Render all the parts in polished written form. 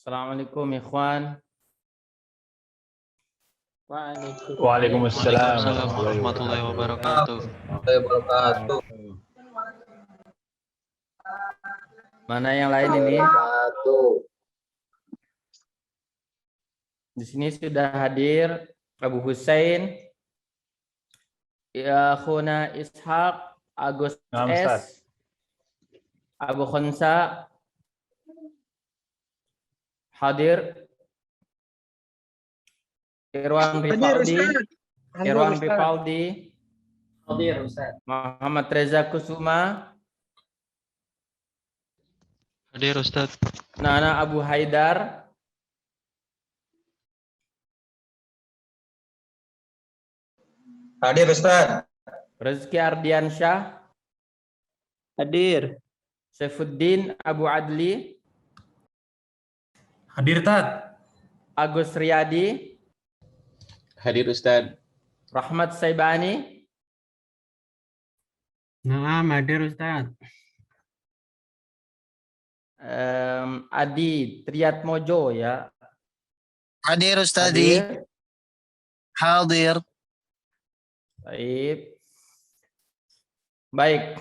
Assalamualaikum ikhwan. Waalaikumsalam Waalaikumsalam warahmatullahi wabarakatuh. Mana yang lain ini? Di sini sudah hadir Abu Husain, ya Khuna Ishaq, Agus S, Abu Khonsa hadir, Irwan Ripaldi, hadir Ustaz. Muhammad Reza Kusuma, Hadir Ustaz. Nana Abu Haidar, Hadir Ustaz. Rezeki Ardiansyah, Hadir. Saifuddin Abu Adli, Hadir Tat. Agus Riyadi, Hadir Ustaz. Rahmat Saibani, Naam, hadir Ustaz. Adi Triat Mojo ya. Hadir Ustadi. Hadir. Baik. Baik.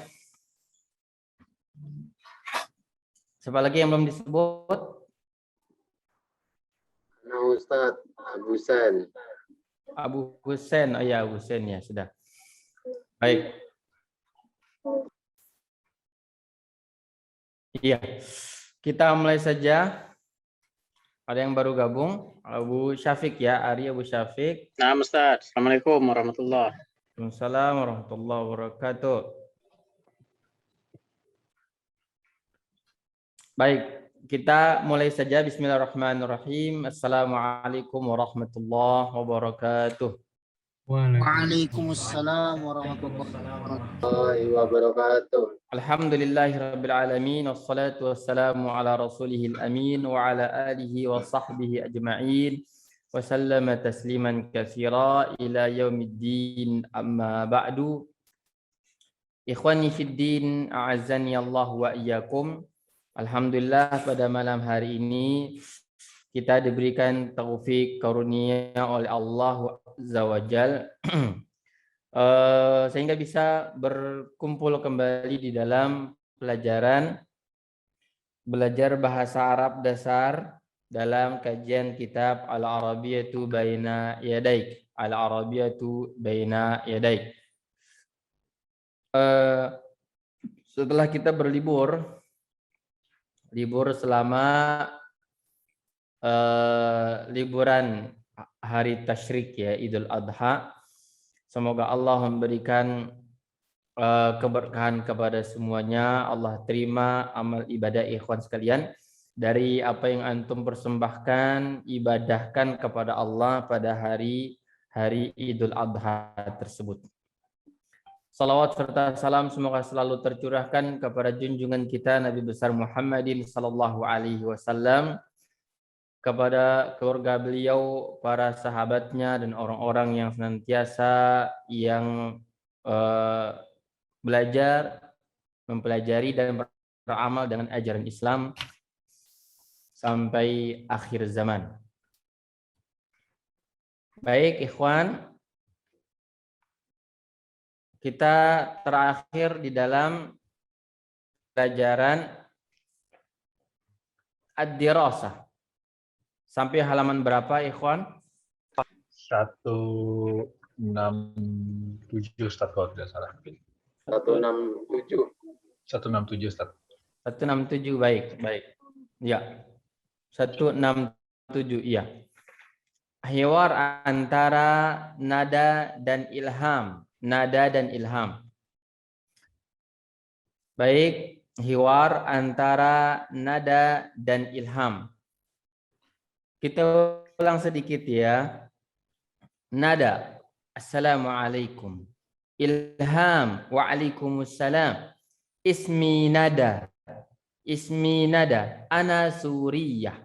Siapa lagi yang belum disebut? Nah, Ustaz, Abu Husain. Abu Husain. Oh ya, Abu Husain ya, sudah. Baik. Iya. Kita mulai saja. Ada yang baru gabung? Abu Syafiq ya, Ari Abu Syafiq. Nah, Ustaz. Assalamualaikum warahmatullahi. Waalaikumsalam warahmatullahi wabarakatuh. Baik, kita mulai saja. Bismillahirrahmanirrahim. Assalamualaikum warahmatullahi wabarakatuh. Waalaikumsalam warahmatullahi Wabarakatuh. Alhamdulillahirabbil alamin wassalatu wassalamu ala rasulihil amin wa ala alihi wa sahbihi ajma'in wa sallama tasliman katsira ila yaumiddin amma ba'du. Ikhwani fid din, a'azzani Allah wa iyyakum. Alhamdulillah pada malam hari ini kita diberikan taufik karunia oleh Allah Azza wa Jal sehingga bisa berkumpul kembali di dalam belajar bahasa Arab dasar dalam kajian kitab Al-Arabiyatu Baina Yadaik. Al-Arabiyatu Baina Yadaik. Setelah kita berlibur selama liburan hari tasyrik ya, Idul Adha. Semoga Allah memberikan keberkahan kepada semuanya. Allah terima amal ibadah ikhwan sekalian dari apa yang antum persembahkan, ibadahkan kepada Allah pada hari Idul Adha tersebut. Salawat serta salam semoga selalu tercurahkan kepada junjungan kita Nabi besar Muhammadin sallallahu alaihi wasallam, kepada keluarga beliau, para sahabatnya, dan orang-orang yang senantiasa belajar, mempelajari dan beramal dengan ajaran Islam sampai akhir zaman. Baik, ikhwan, kita terakhir di dalam pelajaran ad-dirasah. Sampai halaman berapa, ikhwan? 167 Ustaz kalau tidak salah. 167. 167 Ustaz. 167, baik. Ya. 167, iya. Hiwar antara nada dan ilham. Nada dan ilham. Baik, hiwar antara nada dan ilham. Kita ulang sedikit ya. Nada, assalamualaikum. Ilham, waalaikumsalam. Ismi nada. Ana suriyah.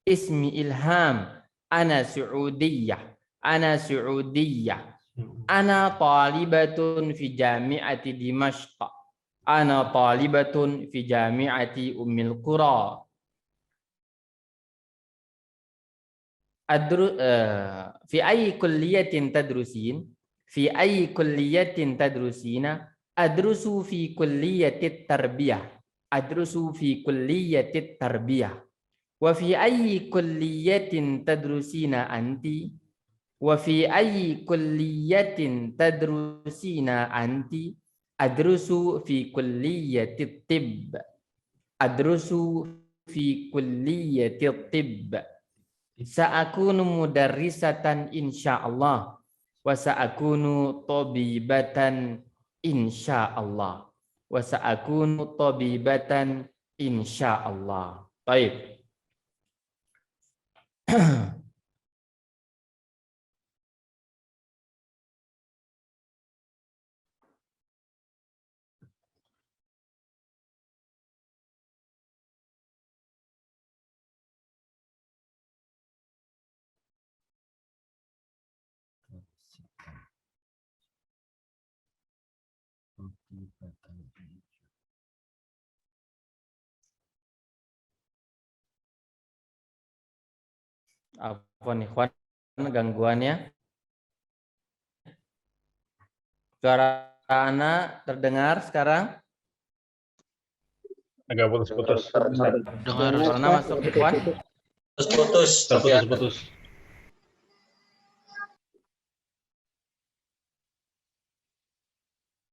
Ismi ilham, ana su'udiyah. Ana talibatun fi jami'ati Dimashq. Ana talibatun fi jami'ati Ummil Qura. Fi ayyi kulliyatin tadrusin? Fi ayyi kulliyatin tadrusina? Adrusu fi kulliyatit tarbiyah. Adrusu fi kulliyatit tarbiyah. Wa fi ayyi kulliyatin tadrusina anti? Wa fi ayyi kulliyatin tadrusina anti? Adrusu fi kulliyatit tibb. Adrusu fi kulliyatit tibb. Sa'akunu mudarrisatan insyaallah wa sa'akunu tabibatan insyaallah wa sa'akunu tabibatan insyaallah. Baik. Afwan ikhwan, gangguannya. Suara anak terdengar sekarang? Agak putus-putus. Dengar Suara anak masuk ikhwan? Putus-putus. Terputus-putus.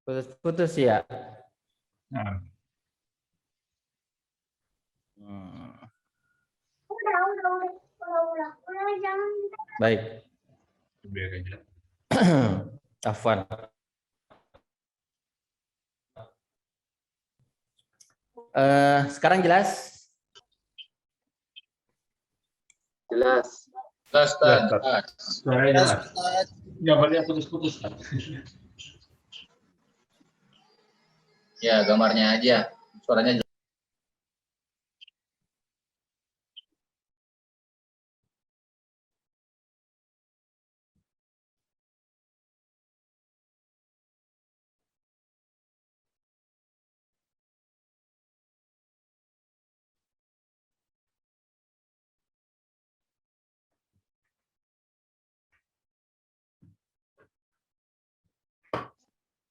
Putus-putus ya? Nah, Baik. biar aja. Afwan. Sekarang jelas? Jelas. Jelas, Ustaz. Suaranya jelas. Gambarnya putus-putus. Ya, gambarnya aja. Suaranya jelas.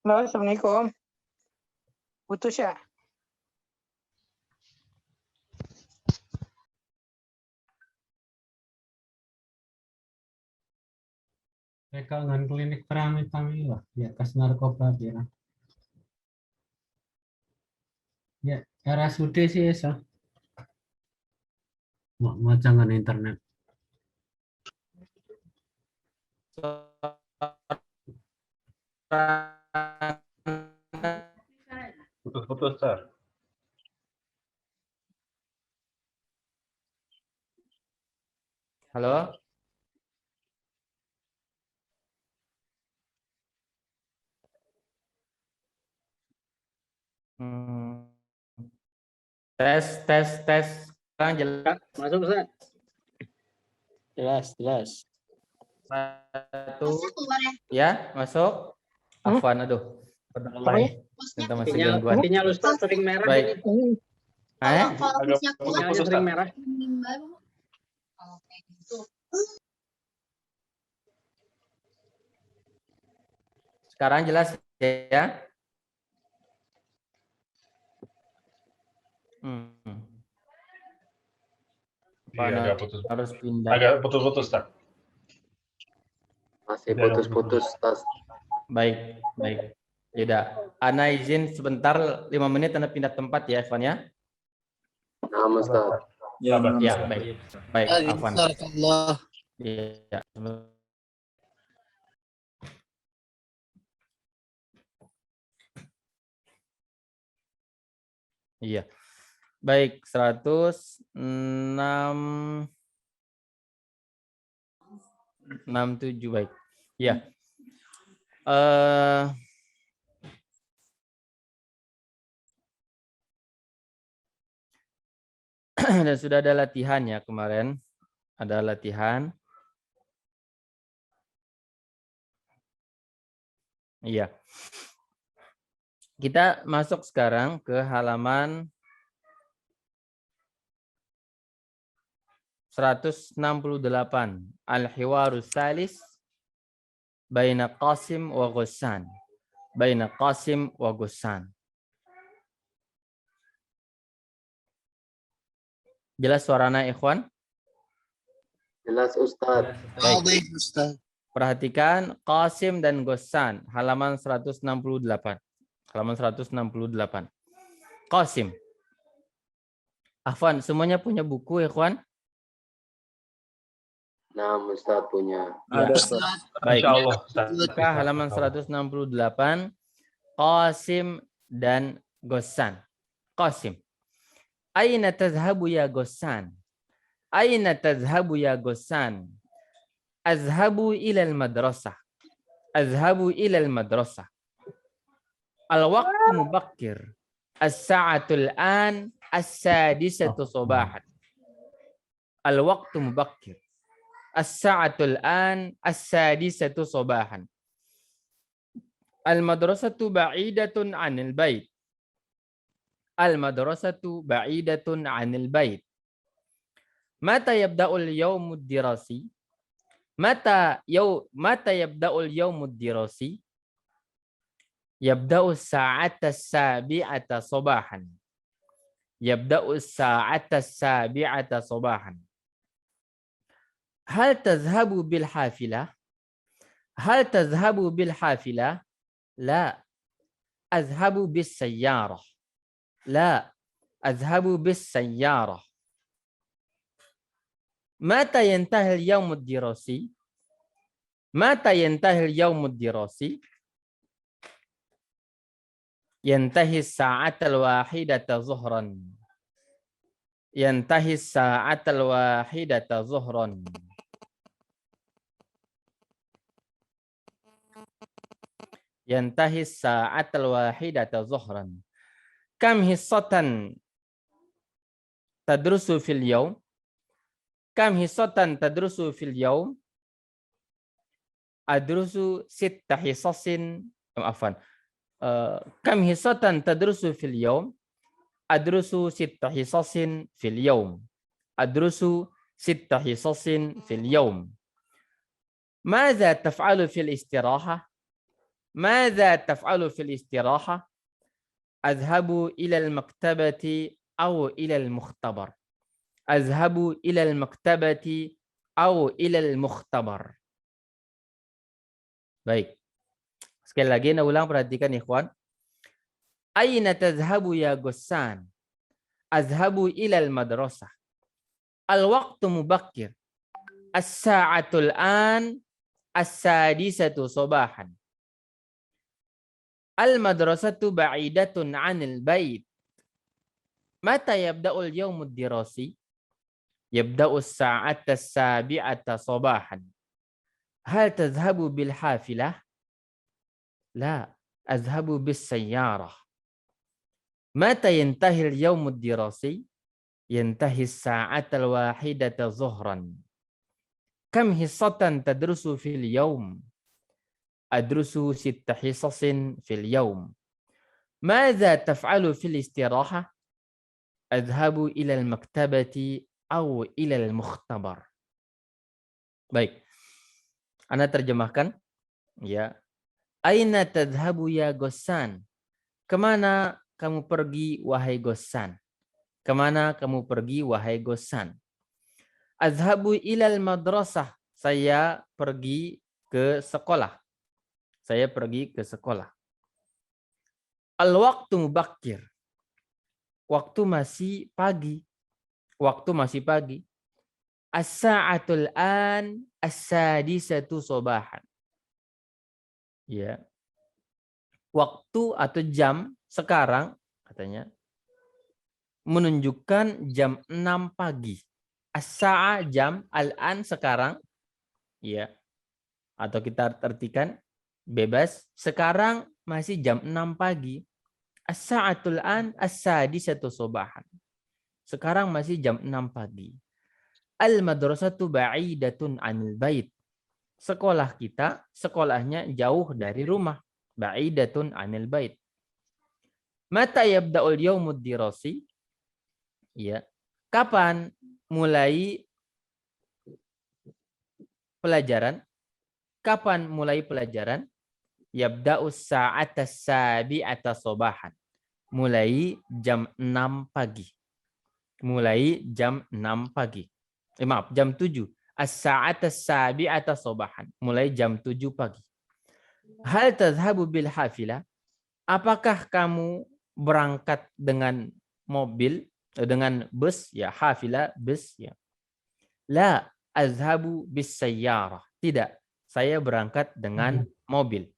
Halo, Assalamualaikum. Putus ya? Mereka ngan klinik Pramita lah, ya kas narkoba ya. Ya, RSUD sih ya. Mau jangan internet. Putus-putus, Sir. Halo? Tes. Sekarang jelas? Masuk, Ustaz. Jelas. Satu. Ya, masuk. Afwan, aduh. Kita masih gangguan. Sinyal Ustaz sering merah. Baik. Agak putus-putus, Sering Sir. merah. Sekarang jelas ya? Iya, agak putus. Harus pindah. Agak putus-putus, Sir. Masih putus-putus, Ustaz. Baik. Tidak. Ana izin sebentar 5 menit Anda pindah tempat ya, Afwan ya. Nah, Ustaz. Ya, baik. Baik, Afwan. Barakallah. Iya. Iya. Baik, 167 baik. Ya. Dan sudah ada latihan ya kemarin. Ada latihan. Iya. Kita masuk sekarang ke halaman 168. Al-Hiwarus Salis baina Qasim wa Ghassan. Baina Qasim wa Ghassan. Jelas suaranya, ikhwan? Jelas Ustaz. Hadir Ustaz. Perhatikan Qasim dan Ghassan, halaman 168. Halaman 168. Qasim. Afwan, semuanya punya buku, ikhwan? Nah, Ustaz punya. Ya. Baik. Insyaallah, Ustaz. Maka halaman 168 Qasim dan Ghassan. Qasim. Aina tazhabu ya Ghassan? Aina tazhabu ya Ghassan? Azhabu ila al-madrasah. Azhabu ila al-madrasah. Al-waqtu mubakkir. As-sa'atul an as-sadisatu sabahan. Al-waqtu mubakkir. As-sa'atul an as-sadisatu sabahan. Al-madrasatu ba'idatun 'anil bait. Al-madrasatu ba'idatun 'anil bait. Mata yabda'ul yawmud dirasi? Mata yabda'ul yawmud dirasi? Yabda'u as-sa'ata as-sabi'ata sabahan. Yabda'u as-sa'ata as-sabi'ata sabahan. Hal tazhabu bil hafilah? Hal tazhabu bil hafilah? La. Azhabu bis sayyarah. La. Azhabu bis sayyarah. Mata yantahi al-yawm ad-dirasi? Mata yantahi al-yawm ad-dirasi? Yantahi as-sa'ata al-wahidata zuhran. Yantahi as-sa'ata al-wahidata zuhran. Yantahi as-sa'ata al-wahidata zuhran. Kam hissatan tadrusu fil yawm? Kam hissatan tadrusu fil yawm? Adrusu sitta hisasin. Afwan. Kam hissatan tadrusu fil yawm? Adrusu sitta hisasin fil yawm. Adrusu sitta hisasin fil yawm. Madza taf'alu fil istiraha? Madza taf'alu fil istiraha? Azhabu ila al-maktabati aw ila al-mukhtabar. Azhabu ila al-maktabati aw ila al-mukhtabar. Baik. Sekali lagi saya ulang, perhatikan ikhwan. Aina tazhabu ya Ghassan? Azhabu ila al-madrasah. Al-waqtu mubakkir. As-sa'atul an as-sadisatu sabahan. Al-madrasatu ba'idatun 'anil bait. Mata yabda'ul yawmud dirasi? Yabda'u as-sa'ata as-sabi'ata sabahan. Hal tadhhabu bil hafilah? La, azhabu bis sayyarah. Mata yantahi al-yawmud dirasi? Yantahi as-sa'ata al-wahidata zuhran. Kam hissatan tadrusu fil yawm? Adrusu sitta hisasin fil yawm. Madza taf'alu fil istiraha? Adhabu ila al-maktabati aw ila al-mukhtabar. Baik. Ana terjemahkan. Ya. Aina tadhhabu ya Ghassan? Kemana kamu pergi wahai Ghassan? Kemana kamu pergi wahai Ghassan? Azhabu ila al-madrasah. Saya pergi ke sekolah. Saya pergi ke sekolah. Al-waqtu mubakkir. Waktu masih pagi. Waktu masih pagi. As-sa'atul an as-sadisatu sabahan. Ya. Waktu atau jam sekarang katanya menunjukkan jam 6 pagi. As-sa'a jam, al-an sekarang. Ya. Atau kita artikan bebas, sekarang masih jam 6 pagi. As-sa'atul an as-sadisatu sabahan. Sekarang masih jam 6 pagi. Al-madrasatu ba'idatun 'anil bait. Sekolah kita, sekolahnya jauh dari rumah. Ba'idatun 'anil bait. Mata yabda'ul yaumud dirasi? Ya. Kapan mulai pelajaran? Kapan mulai pelajaran? Yabda'us sa'ata sabi'ata sobahan. Mulai jam 6 pagi. Mulai jam 6 pagi. Maaf, jam 7. As-sa'ata sabi'ata sobahan. Mulai jam 7 pagi. Hal tadhhabu bil hafilah? Apakah kamu berangkat dengan mobil, dengan bus? Ya, hafilah, bus. Ya. La azhabu bis sayyarah. Tidak, saya berangkat dengan mobil.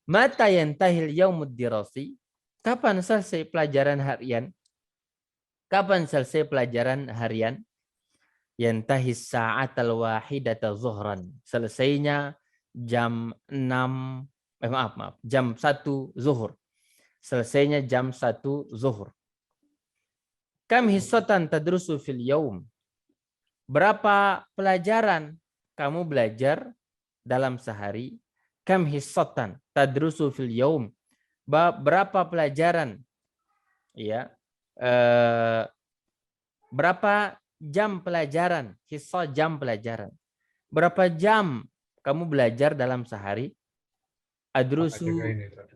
Mata yantahil yaumud dirasi? Kapan selesai pelajaran harian? Kapan selesai pelajaran harian? Yantahis sa'atal wahidata zuhran. Selesainya jam 6, maaf, jam 1 zuhur. Selesainya jam 1 zuhur. Kam hissatan tadrusu fil yaum? Berapa pelajaran kamu belajar dalam sehari? Kam hissatan tadrusu fil yaum? Berapa pelajaran? Ya. Berapa jam pelajaran? Hissa jam pelajaran. Berapa jam kamu belajar dalam sehari? Adrusu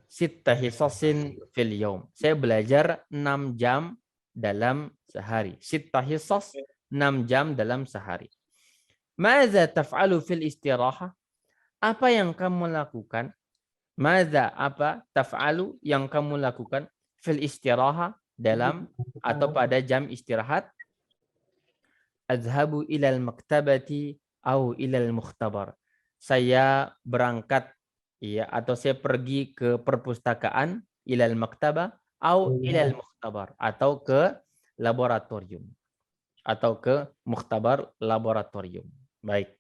sitta hissasin fil yaum. Saya belajar 6 jam dalam sehari. Sitta hissas 6 jam dalam sehari. Maza taf'alu fil istiraha? Apa yang kamu lakukan? Maza apa taf'alu yang kamu lakukan fil istiraha dalam atau pada jam istirahat? Azhabu ilal maktabati au ilal mukhtabar. Saya berangkat ya atau saya pergi ke perpustakaan ilal maktabah au ilal mukhtabar atau ke laboratorium atau ke mukhtabar laboratorium. Baik.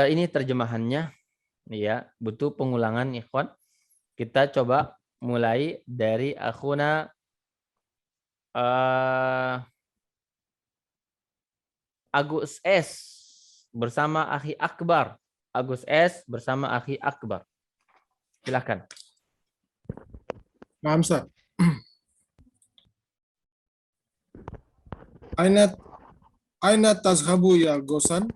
Ini terjemahannya ya, butuh pengulangan ikhwan. Kita coba mulai dari akhuna Agus S bersama Akhi Akbar. Agus S bersama Akhi Akbar. Silakan. Naam, Ustaz. Aina tazhabu ya Gosan?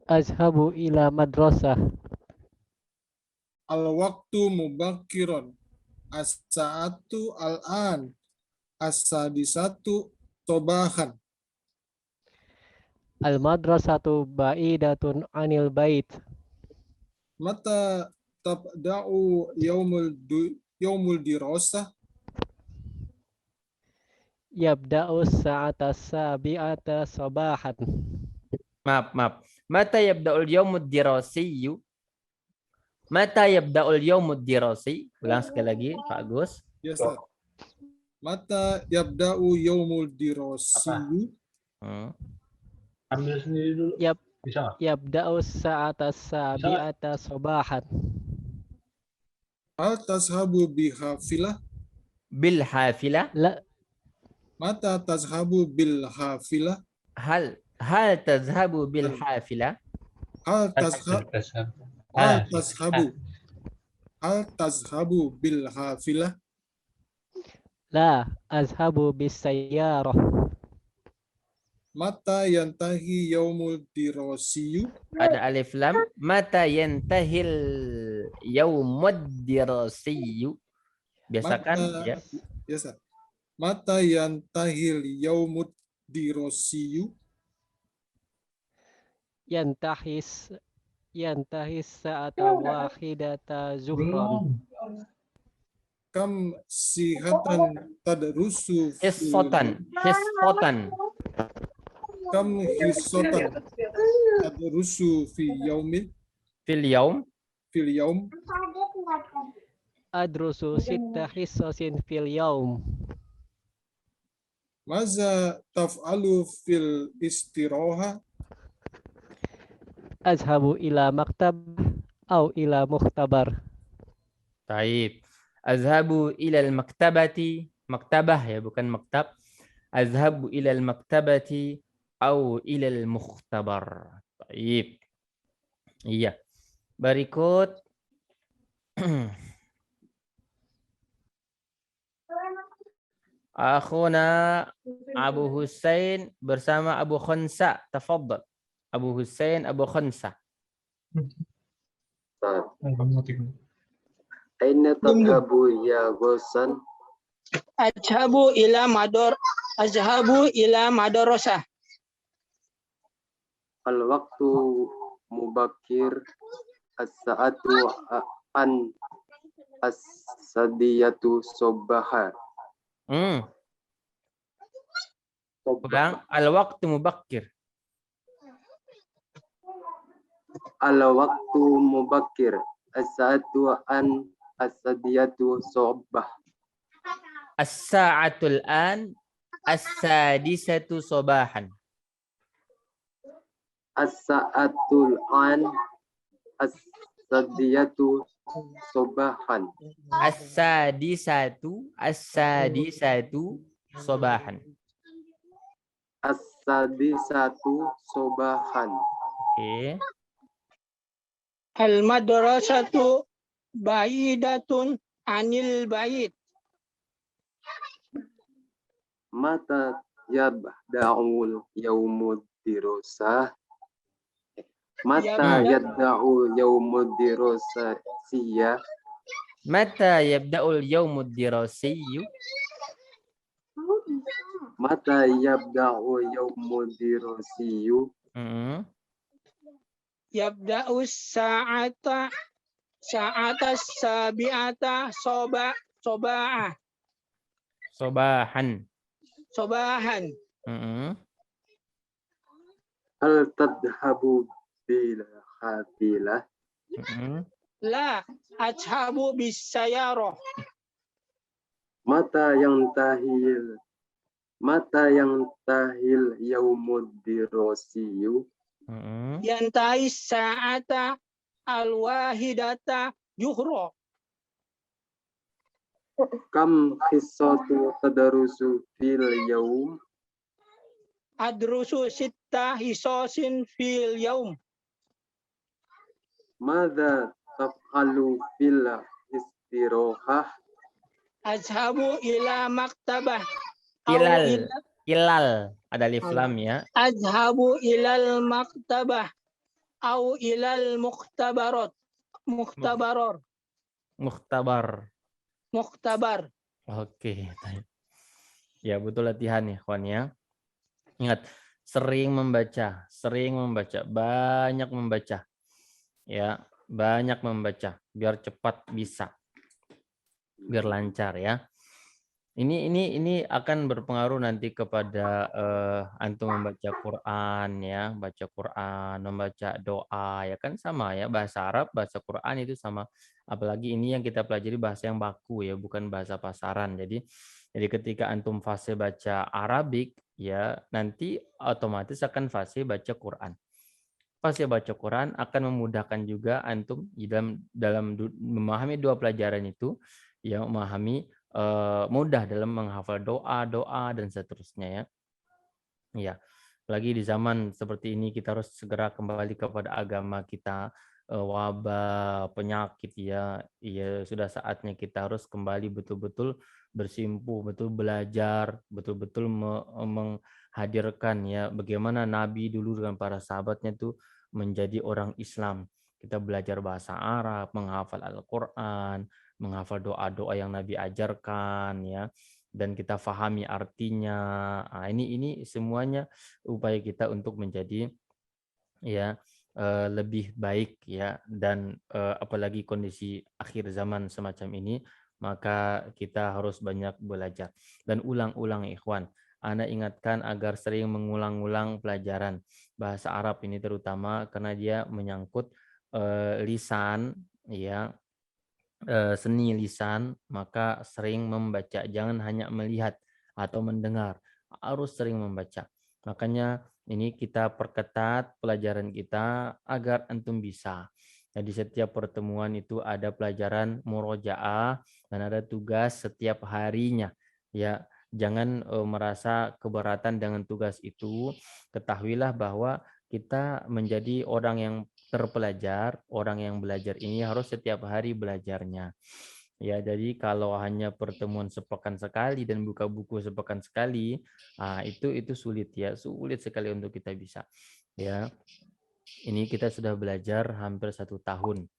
Azhabu ila madrasah. Al-waqtu mubakiron. As-sa'atu al-an. As-sadisatu sobahan. Al-madrasatu ba'idatun anil bait. Mata tabda'u yaumul dirasah? Yabda'u sa'ata sabi'ata sabahan. Maaf. Mata yabda'ul yaumud dirasiyyu? Mata yabda'ul yaumud dirasi? Ulang sekali lagi, Pak Agus. Ya, Ustaz. Mata yabda'u yaumul dirasiyyu? Ambil sendiri dulu. Bisa. Yabda'u sa'ata sabi'ata sabahan. Hal tazhabu bihafilah? Bil hafilah? La. Mata tazhabu bil hafilah? Hal tazhabu bil hafilah? Hal tazhabu bil hafilah? La azhabu bis sayyarah. Mata yantahi yaumul dirasiyu? Ada alif lam. Mata yantahil yaumud dirasiyu? Biasakan ya. Ya, Ustaz. Mata yantahil yaumud dirasiyu? Yantahis sa'ata wahidata zuhran. Kam sihatan tadrusu Hissotan. Kam hissatan tadrusu fi yaumin? Fil yaum? Fil yaum? Adrusu sitta hissasin fil yaum. Maza taf'alu fil istiraha? Azhabu ila maktab au ila mukhtabar. Taib. Azhabu ilal maktabati. Maktabah ya, bukan maktab. Azhabu ilal maktabati au ilal mukhtabar. Taib. Iya. Berikut Akhuna Abu Husain bersama Abu Khansa. Tafaddal. Abu Husain, Abu Khansa. Ustaz. Aina tadhabu ya Ghassan? Azhabu ila madrasah. Al-waqtu mubakir as-sa'atu an as-sadiyatu sobaha. Ulang. Al-waqtu mubakkir. Al-waqtu mubakir as-sa'atu an as-sadiyatu sobah. As-sa'atul an as-sadisatu sobahan. As-sa'atul an as-sadiyatu sobahan. As-sadisatu sobahan. As-sadisatu sobahan. Oke. Al-madrasatu ba'idatun anil bait. Mata yabda'ul yaumud dirasah. Mata yabda'u yaumud dirasiyya. Mata yabda'ul yaumud dirasiyyu? Mata yabda'u yaumud dirasiyyu. Yabda'u sa'ata sabi'ata sobahan. Hal tadhabu bil hafilah? La ashabu bis sayarah. Mata yang tahil yaumud dirasiyyu. Yantahi sa'ata al-wahidata juhra. Kam hissatu tadarusu fil yaum? Adrusu sitta hisasin fil yaum. Madza taf'alu fil istirahah? Azhabu ila maktabah. Ilal ada alif lam ya. Azhabu ilal maktabah au ilal mukhtabar. Oke. Ya, betul latihan ya, kawan ya. Ingat, sering membaca, banyak membaca. Ya, banyak membaca biar cepat bisa. Biar lancar ya. Ini akan berpengaruh nanti kepada antum membaca Quran ya, baca Quran, membaca doa ya kan sama ya, bahasa Arab, bahasa Quran itu sama. Apalagi ini yang kita pelajari bahasa yang baku ya, bukan bahasa pasaran. Jadi ketika antum fase baca Arabik ya, nanti otomatis akan fase baca Quran. Fase baca Quran akan memudahkan juga antum dalam memahami dua pelajaran itu ya, memahami mudah dalam menghafal doa dan seterusnya ya. Ya, lagi di zaman seperti ini kita harus segera kembali kepada agama kita. Wabah, penyakit ya, sudah saatnya kita harus kembali betul-betul bersimpuh, betul belajar, betul-betul menghadirkan ya bagaimana Nabi dulu dengan para sahabatnya tuh menjadi orang Islam. Kita belajar bahasa Arab, menghafal Al-Quran, menghafal doa-doa yang Nabi ajarkan ya, dan kita fahami artinya. Nah, ini semuanya upaya kita untuk menjadi ya lebih baik ya, dan apalagi kondisi akhir zaman semacam ini, maka kita harus banyak belajar dan ulang-ulang ikhwan. Ana ingatkan agar sering mengulang-ulang pelajaran bahasa Arab ini, terutama karena dia menyangkut lisan ya, seni lisan, maka sering membaca, jangan hanya melihat atau mendengar, harus sering membaca. Makanya ini kita perketat pelajaran kita agar antum bisa. Jadi setiap pertemuan itu ada pelajaran murojaah dan ada tugas setiap harinya. Ya, jangan merasa keberatan dengan tugas itu. Ketahuilah bahwa kita menjadi orang yang terpelajar, orang yang belajar ini harus setiap hari belajarnya. Ya, jadi kalau hanya pertemuan sepekan sekali dan buka buku sepekan sekali, itu sulit ya, sulit sekali untuk kita bisa. Ya, ini kita sudah belajar hampir 1 tahun,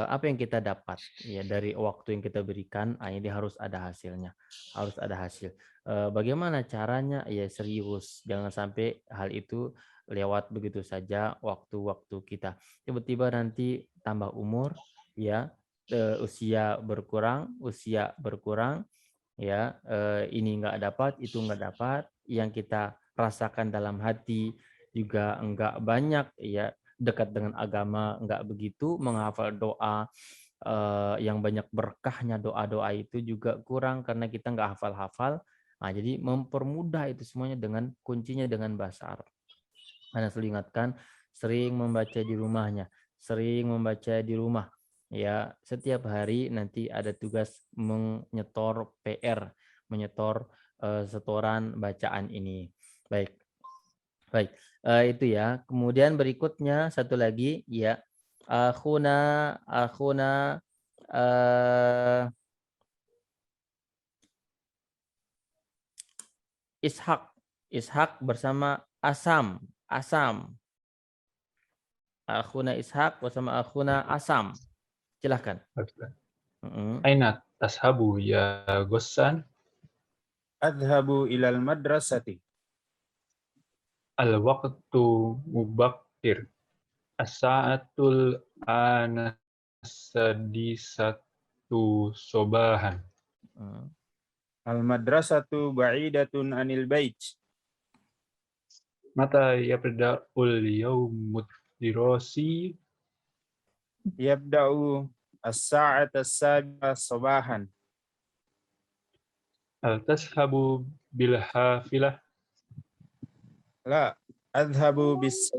apa yang kita dapat ya dari waktu yang kita berikan, ini harus ada hasilnya, harus ada hasil. Bagaimana caranya? Ya serius, jangan sampai hal itu lewat begitu saja waktu-waktu kita. Tiba-tiba nanti tambah umur, ya, usia berkurang, ya, ini nggak dapat, itu nggak dapat, yang kita rasakan dalam hati juga enggak banyak, ya, dekat dengan agama enggak begitu, menghafal doa yang banyak berkahnya, doa-doa itu juga kurang karena kita enggak hafal-hafal. Jadi mempermudah itu semuanya dengan kuncinya dengan bahasa Arab. Anda selalu ingatkan, sering membaca di rumahnya, sering membaca di rumah. Ya, setiap hari nanti ada tugas menyetor PR, menyetor setoran bacaan ini. Baik. Itu ya. Kemudian berikutnya satu lagi ya, akhuna Ishak bersama Asam. Akhuna Ishak bersama akhuna Asam. Silahkan. Aina tashabu ya Ghassan? Adhabu ilal madrasati. Al-waqtu mubakkir. As-sa'atul sadisatu sobahan. Al-madrasatu ba'idatun anil bait. Mata yabda'ul yawmud dirasi? Yabda'u as-sa'ata as-sabi'a sobahan. Hal tashabu bil hafilah? La, adhabu bis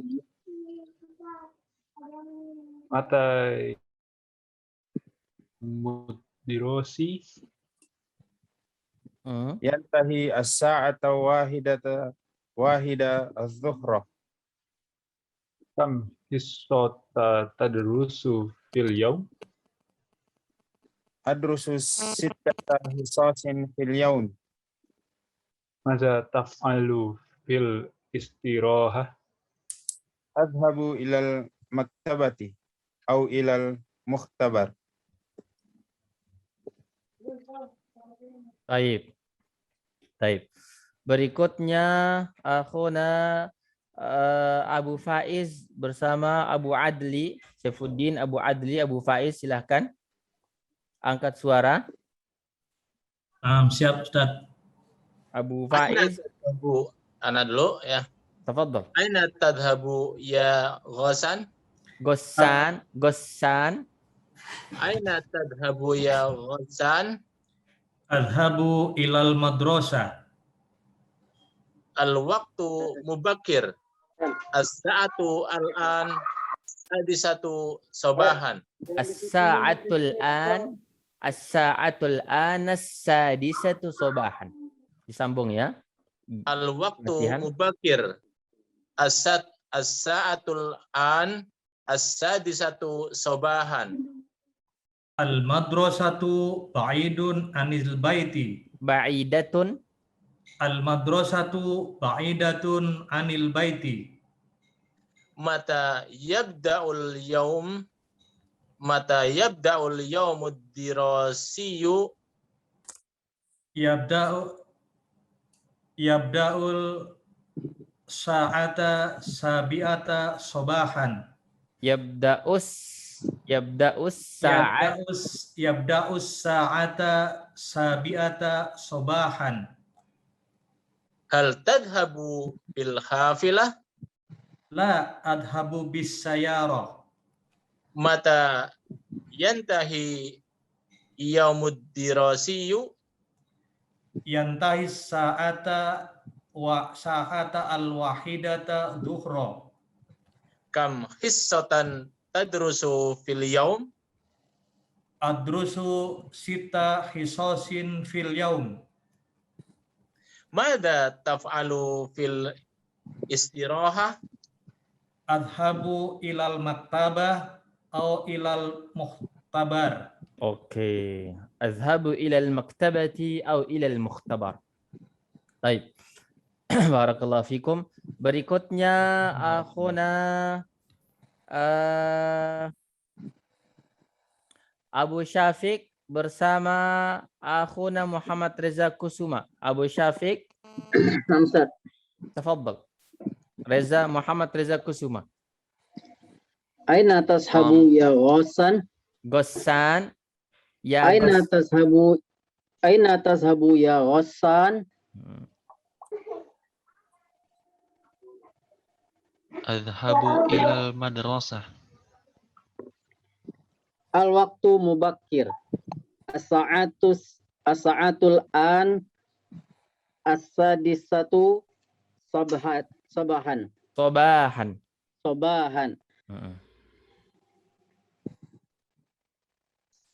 Mata mudirosi? yantahi as-sa'ata wahida az-zuhra. Kam hissata tadrusu fil yawm? Adrusu sittata hisasin fil yawm. Maza taf'alu fil istirahah? Adhabu ilal maktabati au ilal mukhtabar. Baik. Berikutnya akhuna Abu Faiz bersama Abu Adli, Saifuddin, Abu Adli, Abu Faiz, silahkan angkat suara. Siap, Ustaz. Abu Faiz. Ana dulu ya. Tafadhal. Aina tadhabu ya Ghassan? Ghassan. Aina tadhabu ya Ghassan? Adhabu ilal madrasah. Al-waqtu mubakkir. As-sa'atu al-an sadisatu sobahan. As-sa'atul an as-sadisatu sobahan. Disambung ya. Al-waqtu mubakkir. As-sa'atul an as-sadisatu sobahan. Al-madrasatu ba'idun anil baiti. Ba'idatun. Al-madrasatu ba'idatun anil baiti. Mata yabda'ul yawmud dirasiyu? Yabda'ul sa'ata sabi'ata sobahan. Yabda'us sa'ata sabi'ata sobahan. Hal tadhabu bil hafilah? La adhabu bis sayarah. Mata yantahi yaumud dirasiyu? Yantahi sa'ata al-wahidata dhuhra. Kam hissatan tadrusu fil yaum? Adrusu sita hisasin fil yaum. Mada taf'alu fil istirahah? Adhabu ilal maktabah au ilal mukhtabar. Oke. Azhabu ilal maktabati au ilal mukhtabar. Baik. Barakallahu fikum. Berikutnya akhuna Abu Syafiq bersama akhuna Muhammad Reza Kusuma. Abu Syafiq. Ustaz. Tafadhal. Reza Muhammad Reza Kusuma. Aina tashabu ya Ghassan? Ghassan. Ya Aina tashabu ya Ghassan? Adhabu ilal madrasah. Al-waqtu mubakkir. As-sa'atul an as-sadisatu sabahan.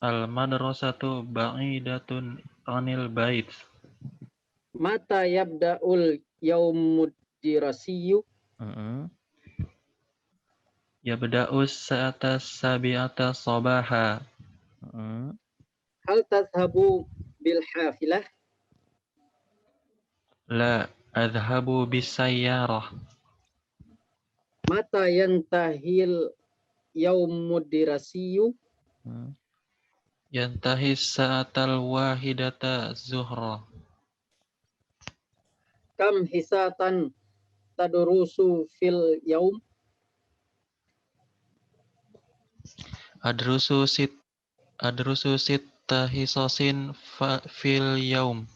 Al-madrasatu ba'idatun anil bait. Mata yabda'ul yaumud dirasiyyu? Yabda'us sa'ata sabi'ata sabaha. Hal tadhhabu bil hafilah? La adhabu bis sayyarah. Mata yantahil yaumud dirasiyyu? Yantahi sa'atal wahidata zuhra. Kam hisatan tadrusu fil yaum? Adrusu sitta hisasin fil yaum.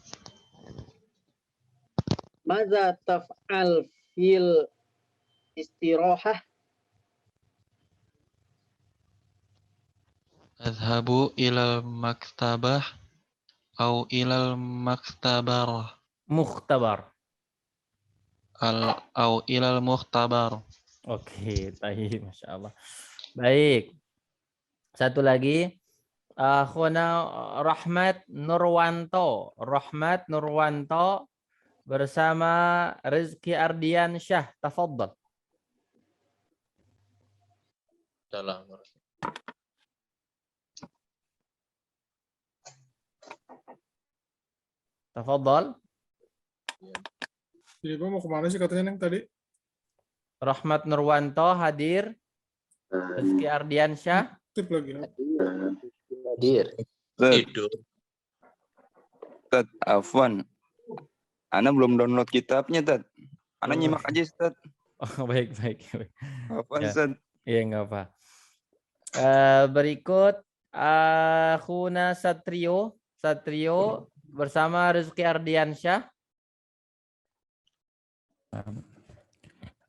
Maza taf'al fil istirahah? Adhabu ilal maktabah au ilal maktabarah. Mukhtabar. Au ilal mukhtabar. Oke, baik, Masya Allah. Baik. Satu lagi. Akhuna Rahmat Nurwanto. Rahmat Nurwanto bersama Rizky Ardian Syah. Tafadhal. Tafadhal. Jadi Pak mau kemana sih katanya Neng tadi? Rahmat Nurwanto hadir. Rizky Ardiansyah. Tip lagi. Hadir. Tidur. Tad, Afwan. Ana belum download kitabnya, Tad. Ana nyimak aja, Tad. Oh, baik. Afwan, Ya. Tad. Iya, enggak apa. Berikut Akhuna Satrio bersama Rizky Ardiansyah.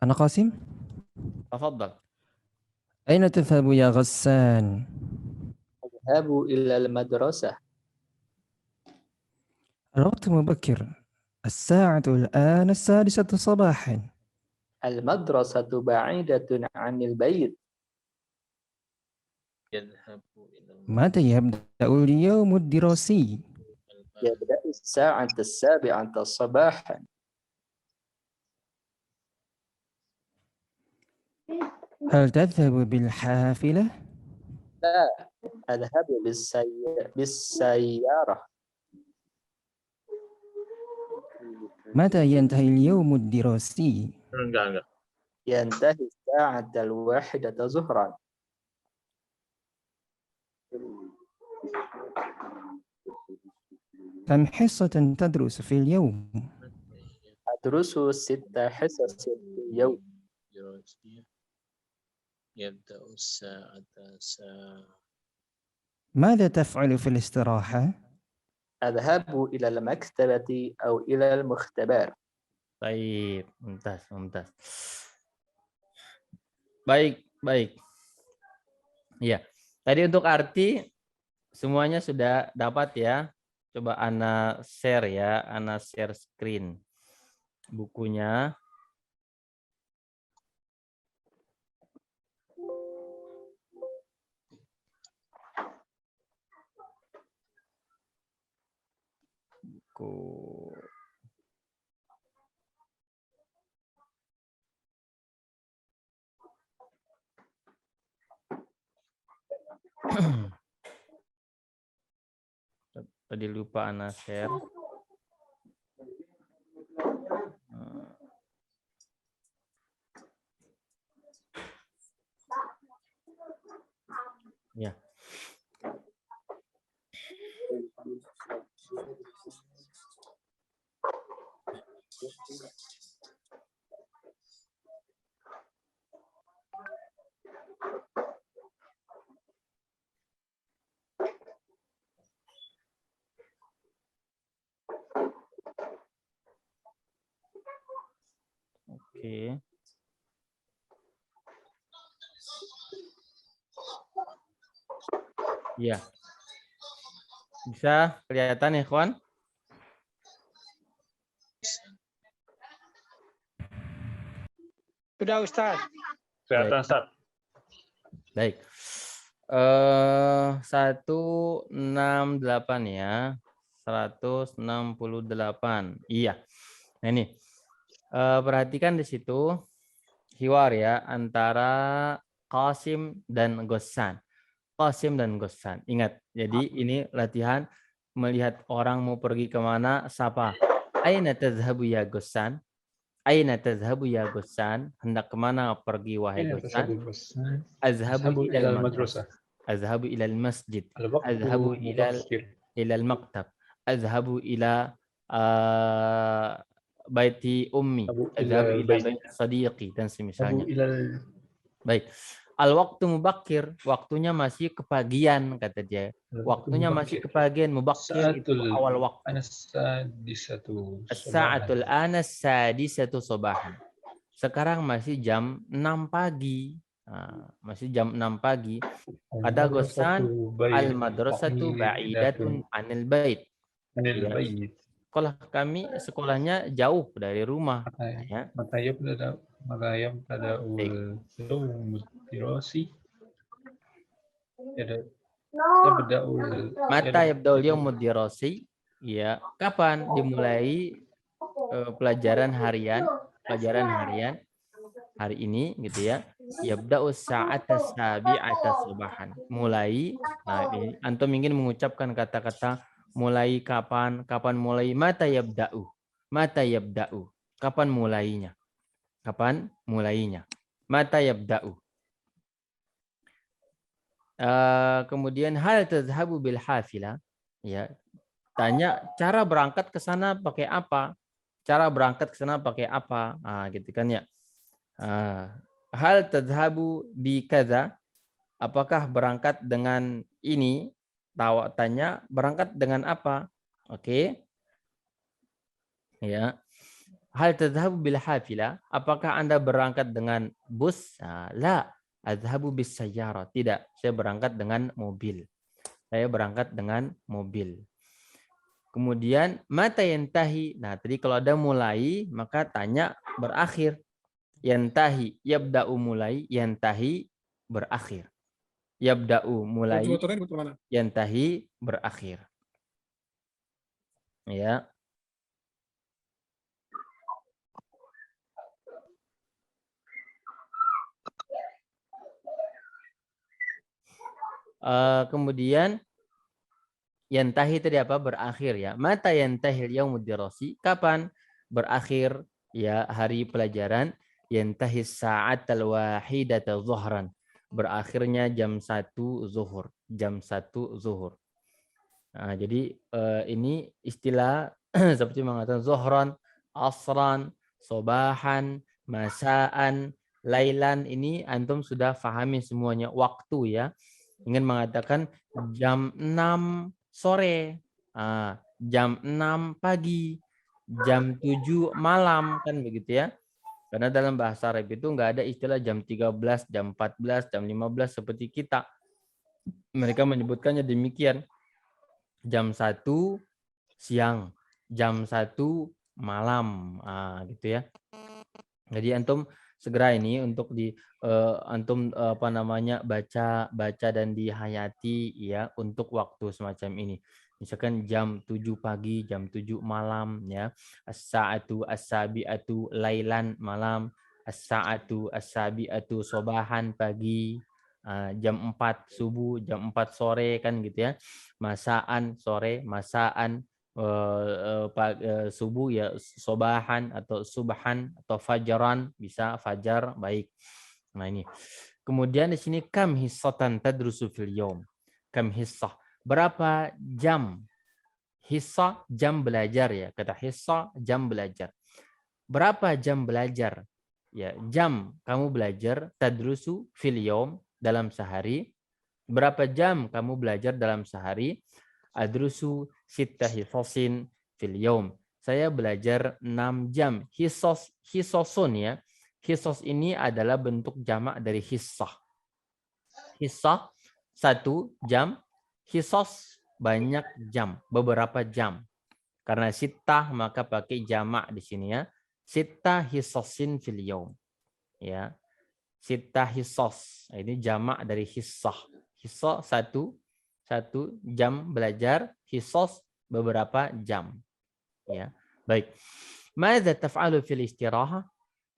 أنا قاسم. تفضل. أين تذهب يا غسان؟ أذهب إلى المدرسة. الوقت مبكر. الساعة الآن 6:00 صباحا. المدرسة بعيدة عن البيت. متى يبدأ اليوم الدراسي؟ يبدأ الساعة 7:00 صباحا. هل تذهب بالحافلة؟ لا، أذهب بالسيارة. متى ينتهي اليوم الدراسي؟ Enggak. ينتهي الساعة 1:00 ظهرا. كم حصة تدرس في اليوم؟ أدرس 6 حصص في اليوم. يبدأ الساعة ماذا تفعل في الاستراحة؟ أذهب إلى المكتبة أو إلى المختبر. Baik, mumtaz. Baik. Ya, tadi untuk arti semuanya sudah dapat ya. Coba Ana share ya, Ana share screen bukunya. Buku. Tadi lupa ana share. Ya. Oke. Ya. Bisa kelihatan ya, kawan? Sudah Ustaz. Kelihatan, Ustaz. Baik. 168 ya. 168. Iya. Nah ini. Perhatikan di situ hiwar ya antara Qasim dan Ghassan. Qasim dan Ghassan. Ingat, jadi ini latihan melihat orang mau pergi kemana, sapa. Aina tazhabu ya Ghassan? Aina tazhabu ya Ghassan? Hendak kemana pergi wahai Ghassan? Azhabu ilal madrasah. Azhabu ilal masjid. Azhabu ilal maktab. Azhabu ila baiti ummi. Azhabu ila baiti sadiqi dan semisalnya. Baik. Al-waktu mubakir, waktunya masih kepagian kata dia. Waktunya masih kepagian, mubakir itu awal waktu. As-sa'atul ana sadisatu sabahan. Sekarang masih jam 6 pagi. Nah, masih jam 6 pagi. Kata Ghassan, al-madrasatu ba'idatun anil bait. Ya. Sekolah kami sekolahnya jauh dari rumah. Ya. Mata yabda'ul yaumud dirasi, ya, kapan dimulai pelajaran harian hari ini gitu ya. Yabda'us sa'ata sabi'ata subahan. Mulai, nah ini antum ingin mengucapkan kata-kata mulai kapan mulai, mata yabda'u. Kapan mulainya? Mata yabda'u. Kemudian hal tadhhabu bil hafilah, ya. Tanya cara berangkat ke sana pakai apa? Ah, gitu kan ya. Hal tadhhabu bi kadza, apakah berangkat dengan ini? Tanya berangkat dengan apa? Oke. Ya. Hal tadhhabu bil hafilah, apakah Anda berangkat dengan bus? La, adhabu bis sayyarah. Tidak, saya berangkat dengan mobil. Kemudian mata yantahi. Nah, tadi kalau ada mulai, maka tanya berakhir. Yantahi, yabda'u mulai, yantahi berakhir. Yabda'u mulai, yantahi berakhir. Ya. Kemudian yantahi tadi apa? Berakhir ya. Mata yantahil yaumud dirasi? Kapan berakhir ya hari pelajaran? Yantahi sa'atal wahidata zuhran. Berakhirnya jam 1 zuhur. Nah, jadi ini istilah seperti mengatakan zuhran, asran, sobahan, masaan, lailan, ini antum sudah pahami semuanya waktu ya. Ingin mengatakan jam 6 sore, jam 6 pagi, jam 7 malam, kan begitu ya. Karena dalam bahasa Arab itu enggak ada istilah jam 13, jam 14, jam 15 seperti kita. Mereka menyebutkannya demikian. Jam 1 siang, jam 1 malam, gitu ya. Jadi antum segera ini untuk antum baca dan dihayati ya untuk waktu semacam ini. Misalkan jam 7 pagi, jam 7 malam ya. As-sa'atu as-sabi'atu lailan malam, as-sa'atu as-sabi'atu sobahan pagi. Jam 4 subuh, jam 4 sore kan gitu ya. Masaan sore, masaan subuh ya sobahan atau subhan atau fajaran, bisa fajar, baik. Nah ini. Kemudian di sini kam hissatan tadrusu fil yaum. Kam hissah. Berapa jam? Hissah jam belajar ya. Kata hissah jam belajar. Berapa jam belajar? Ya, jam kamu belajar tadrusu fil yaum dalam sehari. Berapa jam kamu belajar dalam sehari? Adrusu sitta hisosin fil yaum. Saya belajar 6 jam. Hisosun ya. Hisos ini adalah bentuk jamak dari hissah. Hissah 1 jam. Hisos banyak jam, beberapa jam. Karena sittah maka pakai jamak di sini ya. Sittah hisosin fil yaum. Ya. Sittah hisos. Ini jamak dari hissah. Hissah 1 jam belajar, hisos beberapa jam. Ya. Baik. Madza taf'alu fil istirahah?